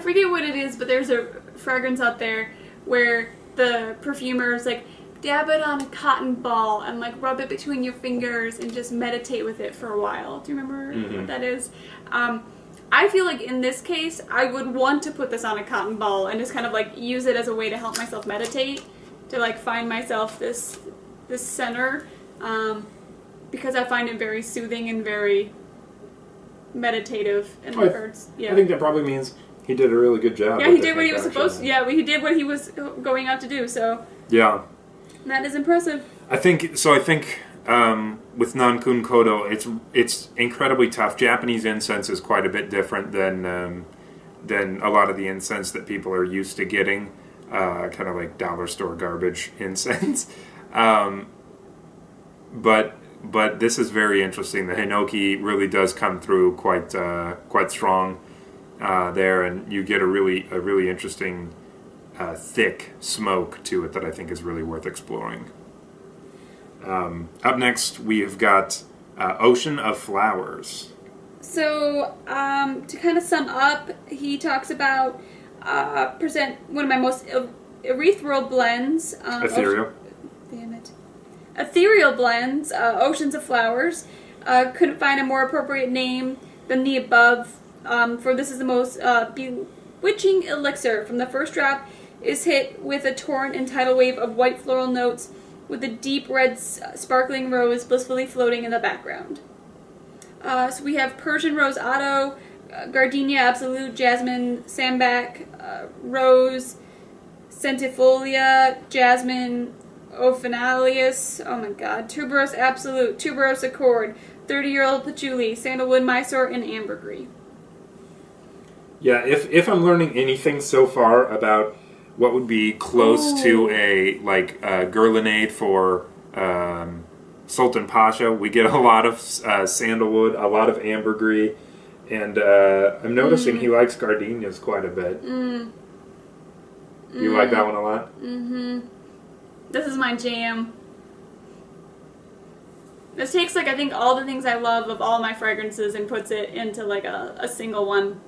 forget what it is, but there's a fragrance out there where the perfumer is like, dab it on a cotton ball and like rub it between your fingers and just meditate with it for a while. Do you remember what that is? I feel like in this case, I would want to put this on a cotton ball and just kind of like use it as a way to help myself meditate, to like find myself this center, because I find it very soothing and very meditative in regards. Yeah, I think that probably means he did a really good job. Yeah, he did what he was supposed to. Yeah, he did what he was going out to do. So yeah, that is impressive. I think so. With Nankun Kodo, it's incredibly tough. Japanese incense is quite a bit different than a lot of the incense that people are used to getting, kind of like dollar store garbage incense. But this is very interesting. The hinoki really does come through quite strong there, and you get a really interesting thick smoke to it that I think is really worth exploring. Up next, we've got Ocean of Flowers. So, to kind of sum up, he talks about present one of my most ethereal blends. Ethereal. Ethereal blends, Oceans of Flowers. Couldn't find a more appropriate name than the above, for this is the most bewitching elixir. From the first drop is hit with a torrent and tidal wave of white floral notes with a deep red sparkling rose blissfully floating in the background. So we have Persian Rose Otto, Gardenia Absolute, Jasmine Sambac, Rose, Centifolia, Jasmine Ophanalius, oh my god, Tuberose Absolute, Tuberose Accord, 30-year-old Patchouli, Sandalwood Mysore, and Ambrecuir. Yeah, if I'm learning anything so far about what would be close to a Guerlainade for Sultan Pasha, we get a lot of sandalwood, a lot of ambergris, and I'm noticing he likes gardenias quite a bit. You like that one a lot? This is my jam. This takes I think all the things I love of all my fragrances and puts it into a single one.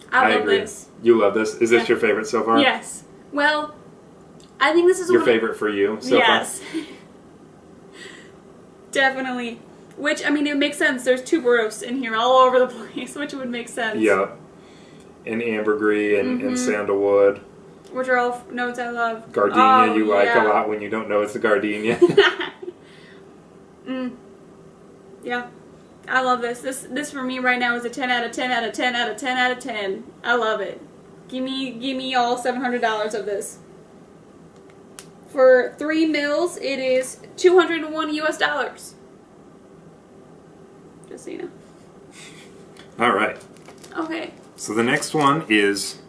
I love agree. this. You love this? Is this your favorite so far? Yes. Well, I think this is your favorite for you so far? Yes. Definitely. Which, I mean, it makes sense. There's tuberose in here all over the place, which would make sense. Yeah. And ambergris and sandalwood. Which are all notes I love. Gardenia you like a lot when you don't know it's a gardenia. Yeah. I love this. This for me right now is a 10 out of 10 out of 10 out of 10 out of 10. I love it. Give me all $700 of this. For 3 mils, it is $201 US. Just so you know. All right. Okay. So the next one is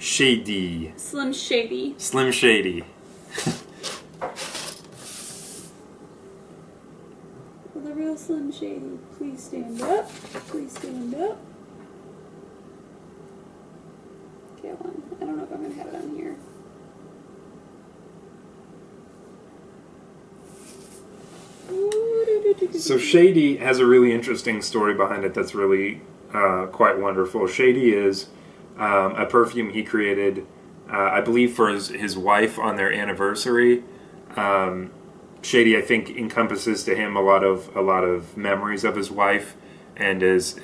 Shadee. Slim Shady. Slim Shady. For the real Slim Shady, please stand up. Please stand up. Okay, hold on. I don't know if I'm going to have it on here. So Shadee has a really interesting story behind it that's really quite wonderful. Shadee is a perfume he created, I believe, for his wife on their anniversary. Shadee, I think, encompasses to him a lot of memories of his wife, and is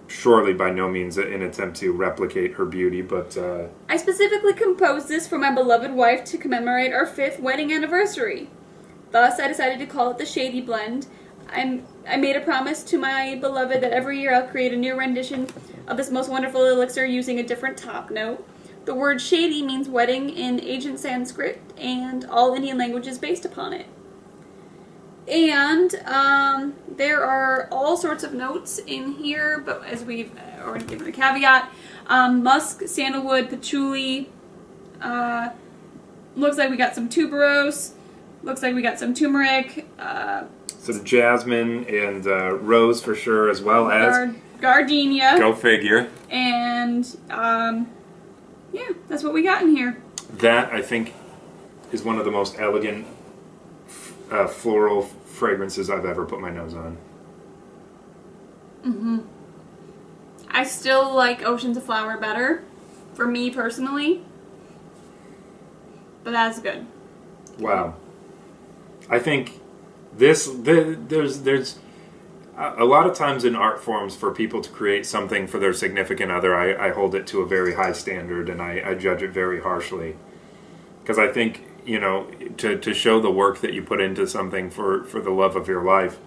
surely by no means an attempt to replicate her beauty. But I specifically composed this for my beloved wife to commemorate our 5th wedding anniversary. Thus, I decided to call it the Shadee Blend. I made a promise to my beloved that every year I'll create a new rendition of this most wonderful elixir using a different top note. The word Shadee means wedding in ancient Sanskrit, and all Indian languages based upon it. And there are all sorts of notes in here, but as we've already given a caveat, musk, sandalwood, patchouli, looks like we got some tuberose, looks like we got some turmeric, some jasmine and rose for sure, as well as gardenia. Go figure. And yeah, that's what we got in here. That, I think, is one of the most elegant floral fragrances I've ever put my nose on. I still like Oceans of Flower better, for me personally, but that's good. Wow. I think there's a lot of times in art forms for people to create something for their significant other, I hold it to a very high standard, and I judge it very harshly. Because I think, to show the work that you put into something for the love of your life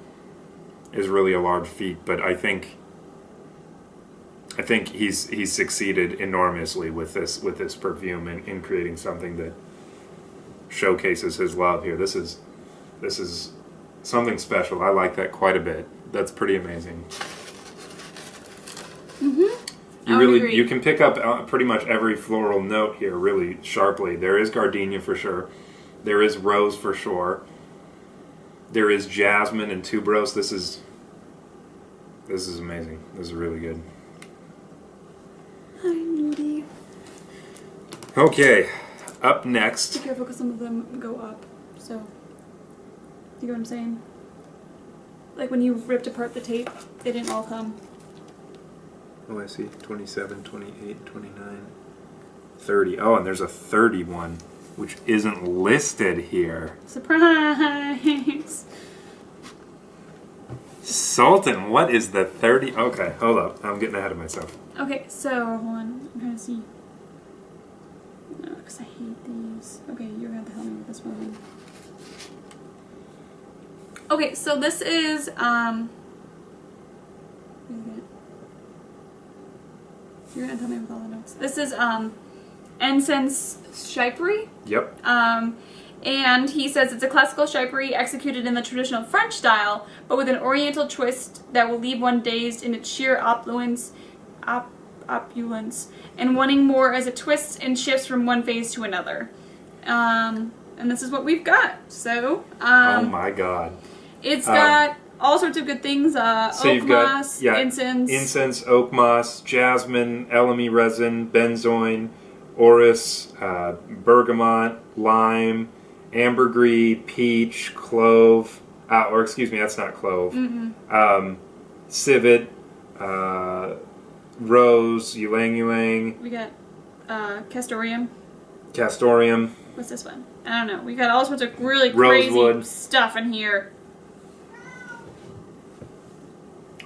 is really a large feat. But I think he's succeeded enormously with this perfume in creating something that showcases his love here. This is something special. I like that quite a bit. That's pretty amazing. You can pick up pretty much every floral note here really sharply. There is gardenia for sure. There is rose for sure. There is jasmine and tuberose. This is amazing. This is really good. Hi, Moody. Okay, up next. Be careful because some of them go up. So You know what I'm saying? Like when you ripped apart the tape, they didn't all come. Oh, I see. 27, 28, 29, 30. Oh, and there's a 31, which isn't listed here. Surprise! Sultan, what is the 30? Okay, hold up. I'm getting ahead of myself. Okay, so, hold on. I'm trying to see. No, because I hate these. Okay, you're going to have to help me with this one. Okay, so this is, you're going to tell me with all the notes. This is, Encens Chypre. Yep. And he says it's a classical Chypre executed in the traditional French style, but with an oriental twist that will leave one dazed in its sheer opulence, and wanting more as it twists and shifts from one phase to another. And this is what we've got. So, oh my god. It's got all sorts of good things. So oak moss, incense. Incense, oak moss, jasmine, elemi resin, benzoin, orris, bergamot, lime, ambergris, peach, clove, or excuse me, that's not clove. Civet, rose, ylang ylang. We got castoreum. Castoreum. What's this one? I don't know. We got all sorts of really Rosewood. crazy stuff in here.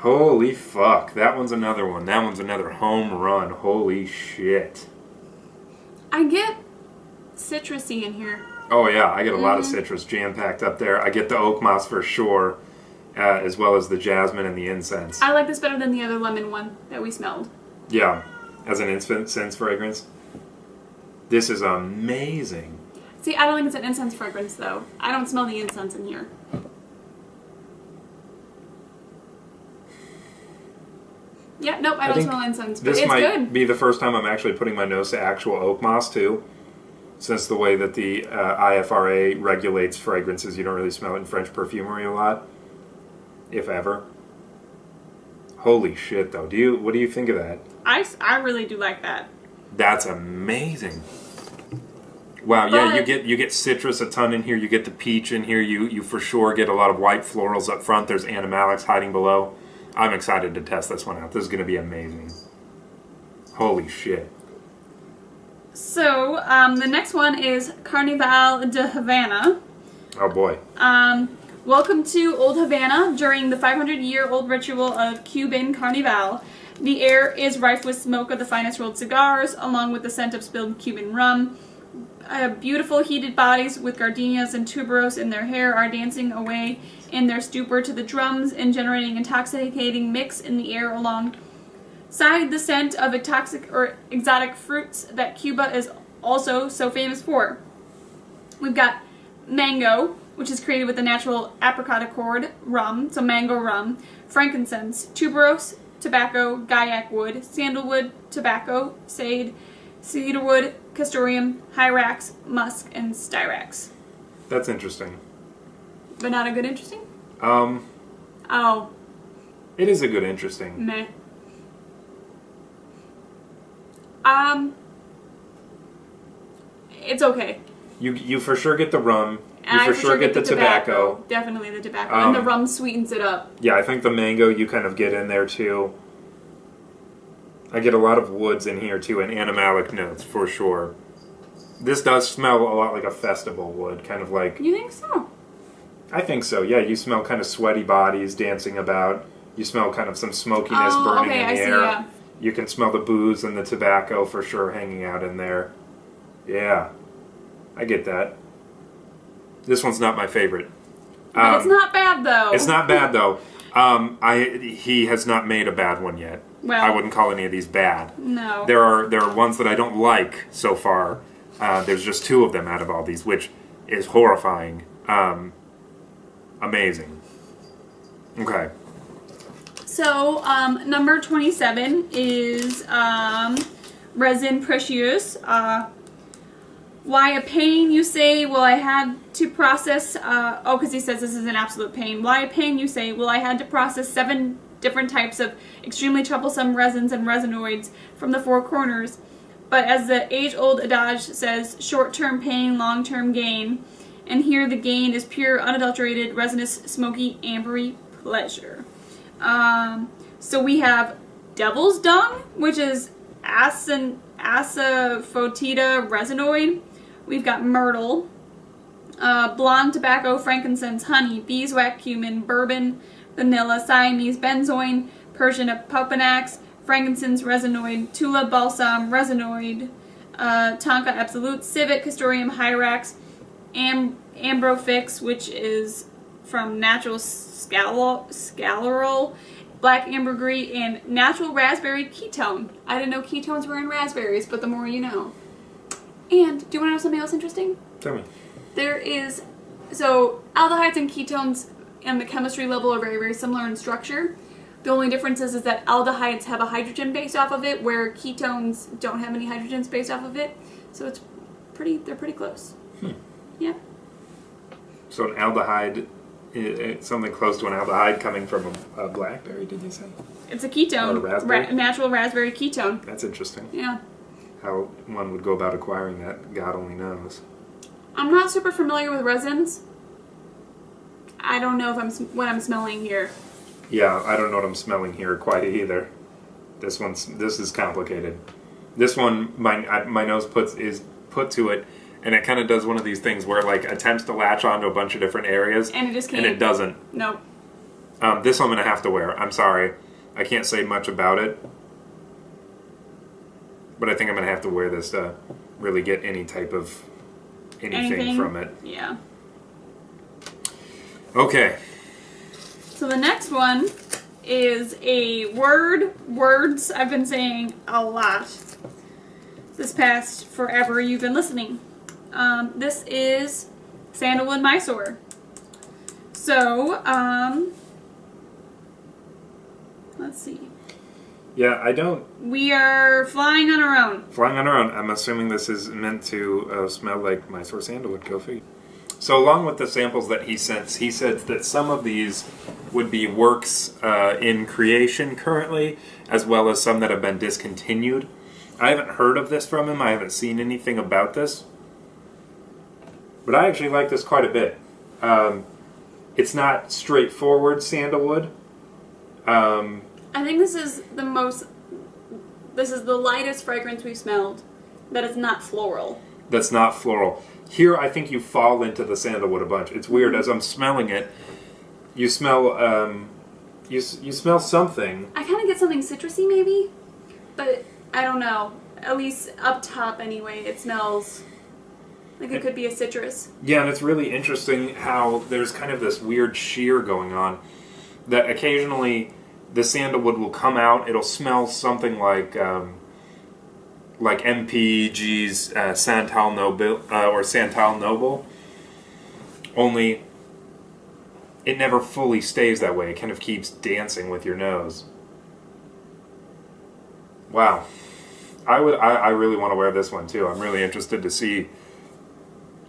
Holy fuck. That one's another one. That one's another home run. Holy shit. I get citrusy in here. Oh yeah, I get a lot of citrus jam-packed up there. I get the oak moss for sure, as well as the jasmine and the incense. I like this better than the other lemon one that we smelled. Yeah, as an incense fragrance. This is amazing. See, I don't think it's an incense fragrance, though. I don't smell the incense in here. Yeah, nope, I don't smell incense, but it's good. This might be the first time I'm actually putting my nose to actual oak moss, too. Since the way that the IFRA regulates fragrances, you don't really smell it in French perfumery a lot, if ever. Holy shit, though! What do you think of that? I really do like that. That's amazing. Wow, yeah, you get citrus a ton in here. You get the peach in here. You for sure get a lot of white florals up front. There's animalics hiding below. I'm excited to test this one out. This is going to be amazing. Holy shit. So, the next one is Canival D'Havana. Oh boy. Welcome to Old Havana during the 500-year-old ritual of Cuban Carnival. The air is rife with smoke of the finest rolled cigars, along with the scent of spilled Cuban rum. Beautiful heated bodies with gardenias and tuberose in their hair are dancing away in their stupor to the drums and generating intoxicating mix in the air alongside the scent of exotic fruits that Cuba is also so famous for. We've got mango, which is created with the natural apricot accord rum, so mango rum, frankincense, tuberose, tobacco, gaiac wood, sandalwood, tobacco, sage, cedarwood, castoreum, hyrax, musk, and styrax. That's interesting. But not a good interesting? Oh. It is a good interesting. Meh. It's okay. You for sure get the rum. And you for sure get the tobacco. Definitely the tobacco. And the rum sweetens it up. Yeah, I think the mango you kind of get in there too. I get a lot of woods in here too, and animalic notes for sure. This does smell a lot like a festival would, kind of like... You think so? I think so, yeah. You smell kind of sweaty bodies dancing about. You smell kind of some smokiness burning in the air. Yeah. You can smell the booze and the tobacco for sure hanging out in there. Yeah, I get that. This one's not my favorite. But it's not bad, though. It's not bad, though. He has not made a bad one yet. Well, I wouldn't call any of these bad. No. There are ones that I don't like so far. There's just 2 of them out of all these, which is horrifying. Amazing. Okay. So, number 27 is Resine Precieux. Why a pain, you say? Well, I had to process... because he says this is an absolute pain. Why a pain, you say? Well, I had to process 7 different types of extremely troublesome resins and resinoids from the 4 corners. But as the age-old adage says, short-term pain, long-term gain. And here the gain is pure, unadulterated, resinous, smoky, ambery pleasure. So we have Devil's Dung, which is Asafoetida resinoid. We've got Myrtle, blonde tobacco, frankincense, honey, beeswax, cumin, bourbon, vanilla, Siamese benzoin, Persian popanax, frankincense resinoid, Tula balsam resinoid, Tonka absolute, civet, castoreum, hyrax, Ambrofix, which is from natural scalorol, black ambergris, and natural raspberry ketone. I didn't know ketones were in raspberries, but the more you know. And do you want to know something else interesting? Tell me. So aldehydes and ketones and the chemistry level are very, very similar in structure. The only difference is that aldehydes have a hydrogen based off of it, where ketones don't have any hydrogens based off of it. So they're pretty close. Yeah. So an aldehyde, something close to an aldehyde coming from a blackberry, did you say? It's a ketone. Or a raspberry? Natural raspberry ketone. That's interesting. Yeah. How one would go about acquiring that, God only knows. I'm not super familiar with resins. I don't know what I'm smelling here. Yeah, I don't know what I'm smelling here quite either. This is complicated. This one, my nose is put to it, and it kind of does one of these things where it like attempts to latch onto a bunch of different areas, and it just can't. And it doesn't. Nope. This I'm gonna have to wear. I'm sorry, I can't say much about it, but I think I'm gonna have to wear this to really get any type of anything from it. Yeah. Okay. So the next one is a words I've been saying a lot this past forever you've been listening. This is Sandalwood Mysore. So, let's see. Yeah, I don't... We are flying on our own. Flying on our own. I'm assuming this is meant to smell like Mysore sandalwood. Go figure. So along with the samples that he sent, he said that some of these would be works in creation currently, as well as some that have been discontinued. I haven't heard of this from him. I haven't seen anything about this. But I actually like this quite a bit. It's not straightforward sandalwood. I think this is the lightest fragrance we've smelled that is not floral. That's not floral. Here, I think you fall into the sandalwood a bunch. It's weird. As I'm smelling it, you smell you smell something. I kind of get something citrusy, maybe, but I don't know. At least up top, anyway, it smells like it could be a citrus. Yeah, and it's really interesting how there's kind of this weird sheer going on. That occasionally the sandalwood will come out. It'll smell something like MPG's Santal Noble or Santal Noble. Only it never fully stays that way. It kind of keeps dancing with your nose. Wow. I really want to wear this one too. I'm really interested to see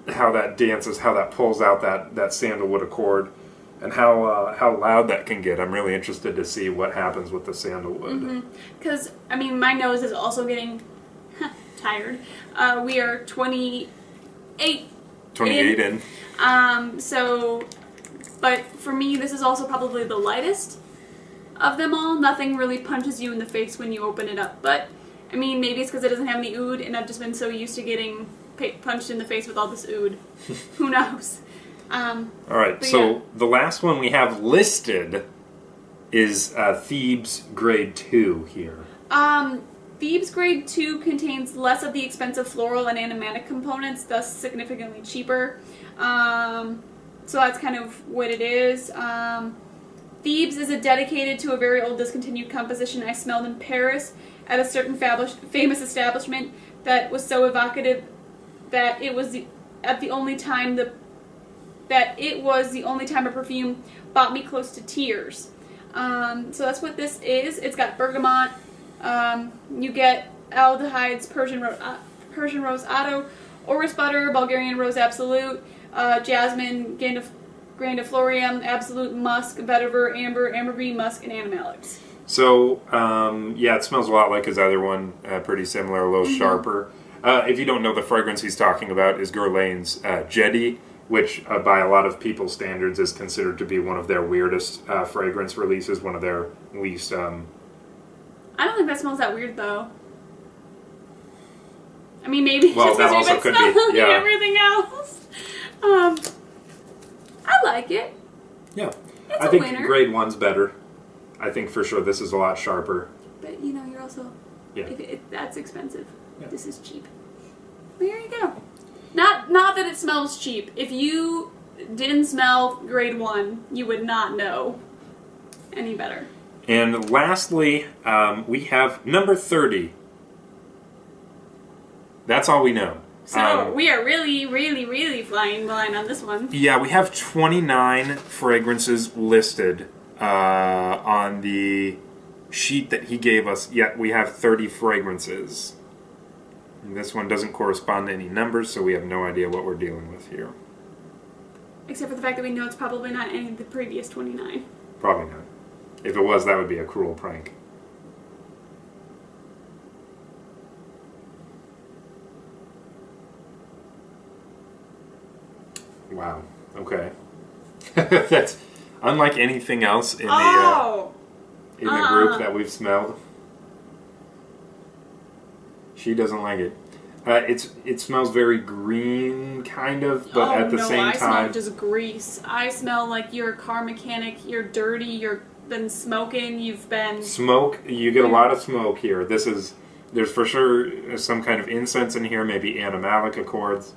how that dances, how that pulls out that sandalwood accord, and how loud that can get. I'm really interested to see what happens with the sandalwood. Because, my nose is also getting tired. We are 28 in. But for me, this is also probably the lightest of them all. Nothing really punches you in the face when you open it up. But, maybe it's because it doesn't have any oud, and I've just been so used to getting punched in the face with all this oud. Who knows? Alright, so the last one we have listed is Thebes Grade 2 here. Thebes Grade 2 contains less of the expensive floral and aromatic components, thus significantly cheaper. So that's kind of what it is. Thebes is dedicated to a very old discontinued composition I smelled in Paris at a certain famous establishment that was so evocative that it was the only time a perfume brought me close to tears. So that's what this is. It's got bergamot. You get aldehydes, Persian Rose Otto, Orris Butter, Bulgarian Rose Absolute, Jasmine, Grandiflorium, Absolute Musk, Vetiver, Amber, Ambergris, Musk, and Animalics. So, it smells a lot like his other one. Pretty similar, a little sharper. If you don't know, the fragrance he's talking about is Guerlain's Shadee, which by a lot of people's standards is considered to be one of their weirdest fragrance releases, one of their least... I don't think that smells that weird, though. I mean, maybe just because we've been smelling everything else. I like it. Yeah. It's I think winner. grade 1's better. I think for sure this is a lot sharper. But, you know, you're also... Yeah. If that's expensive. Yeah. This is cheap. There you go. Not that it smells cheap. If you didn't smell grade 1, you would not know any better. And lastly, we have number 30. That's all we know. So we are really, really, really flying blind on this one. Yeah, we have 29 fragrances listed on the sheet that he gave us, yet we have 30 fragrances. And this one doesn't correspond to any numbers, so we have no idea what we're dealing with here. Except for the fact that we know it's probably not any of the previous 29. Probably not. If it was, that would be a cruel prank. Wow. Okay. That's unlike anything else in the group that we've smelled. She doesn't like it. It smells very green, kind of, but at the same time... I smell just grease. I smell like you're a car mechanic, you're dirty, you've been smoking, you've been... Smoke, you get a lot of smoke here. There's for sure some kind of incense in here, maybe animalic accords.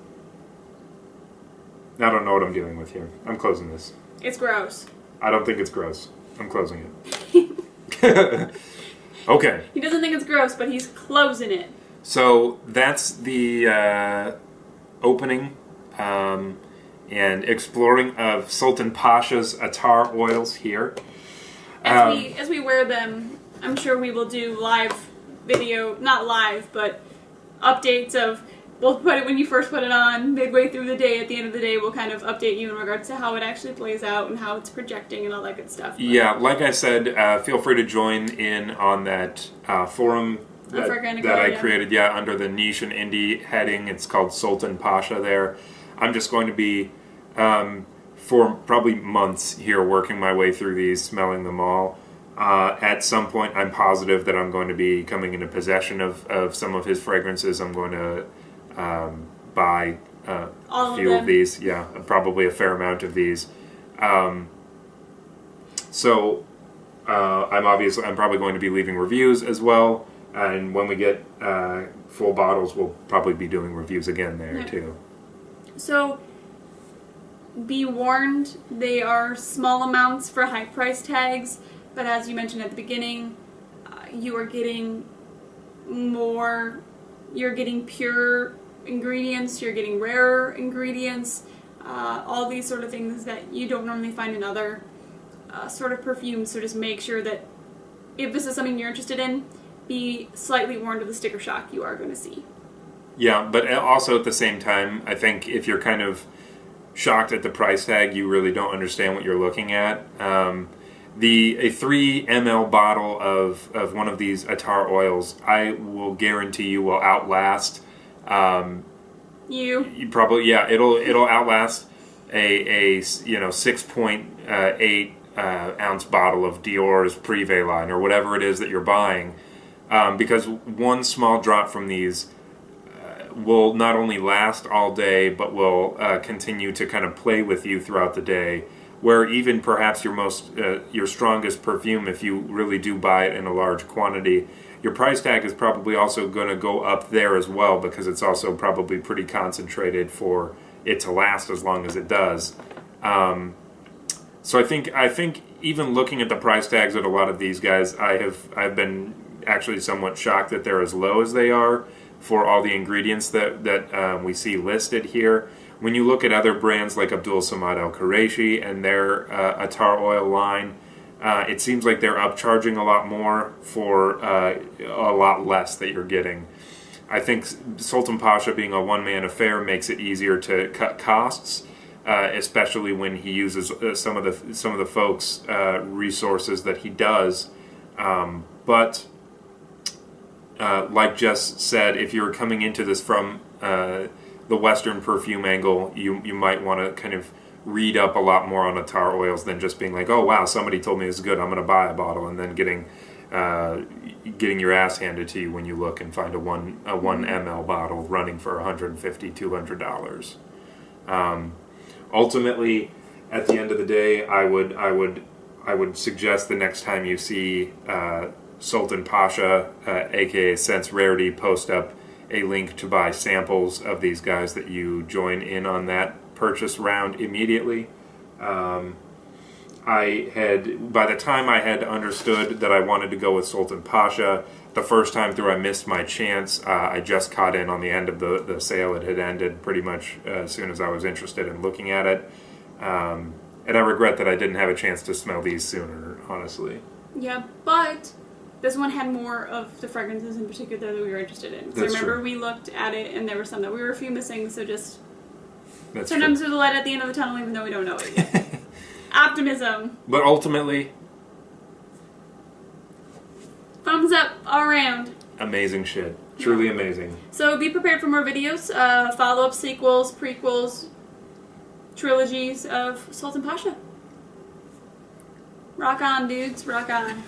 I don't know what I'm dealing with here. I'm closing this. It's gross. I don't think it's gross. I'm closing it. Okay. He doesn't think it's gross, but he's closing it. So that's the opening and exploring of Sultan Pasha's Attar Oils here. As we wear them, I'm sure we will do live video, not live, but updates of, we'll put it when you first put it on, midway through the day, at the end of the day, we'll kind of update you in regards to how it actually plays out and how it's projecting and all that good stuff. But yeah, like I said, feel free to join in on that forum that I created, under the niche and indie heading. It's called Sultan Pasha there. I'm just going to be, for probably months here, working my way through these, smelling them all. At some point, I'm positive that I'm going to be coming into possession of some of his fragrances. I'm going to buy a few of these. Yeah, probably a fair amount of these. So I'm probably going to be leaving reviews as well. And when we get full bottles, we'll probably be doing reviews again there too. So be warned, they are small amounts for high price tags, but as you mentioned at the beginning, you are getting more. You're getting pure ingredients, you're getting rarer ingredients, all these sort of things that you don't normally find in other sort of perfumes. So just make sure that if this is something you're interested in, be slightly warned of the sticker shock you are going to see. Yeah, but also at the same time, I think if you're kind of shocked at the price tag, you really don't understand what you're looking at. A 3 ml bottle of one of these Attar oils, I will guarantee you will outlast you probably it'll outlast a 6.8 ounce bottle of Dior's Privé line or whatever it is that you're buying, because one small drop from these will not only last all day but will continue to kind of play with you throughout the day. Where even perhaps your strongest perfume, if you really do buy it in a large quantity, your price tag is probably also going to go up there as well, because it's also probably pretty concentrated for it to last as long as it does. So I think even looking at the price tags of a lot of these guys, I've been actually somewhat shocked that they're as low as they are for all the ingredients that we see listed here. When you look at other brands like Abdul Samad Al Qureshi and their Attar oil line, it seems like they're upcharging a lot more for a lot less that you're getting. I think Sultan Pasha being a one-man affair makes it easier to cut costs, especially when he uses some of the folks' resources that he does. But like Jess said, if you're coming into this from the Western perfume angle, you might want to kind of read up a lot more on Attar Oils than just being like, oh wow, somebody told me this is good, I'm going to buy a bottle, and then getting your ass handed to you when you look and find a 1 ml bottle running for $150, $200. Ultimately, at the end of the day, I would suggest the next time you see Sultan Pasha, aka Sense Rarity, post up a link to buy samples of these guys, that you join in on that purchase round immediately. By the time I had understood that I wanted to go with Sultan Pasha, the first time through I missed my chance. I just caught in on the end of the sale. It had ended pretty much as soon as I was interested in looking at it. And I regret that I didn't have a chance to smell these sooner, honestly. Yeah, but this one had more of the fragrances in particular that we were interested in. So That's remember true. We looked at it and there were some that we were a few missing, so just That's sometimes true. there's a light at the end of the tunnel even though we don't know it yet. Optimism. But ultimately, Thumbs up all around. amazing shit. Truly amazing. So be prepared for more videos, follow-up sequels, prequels, trilogies of Sultan Pasha. Rock on, dudes. Rock on.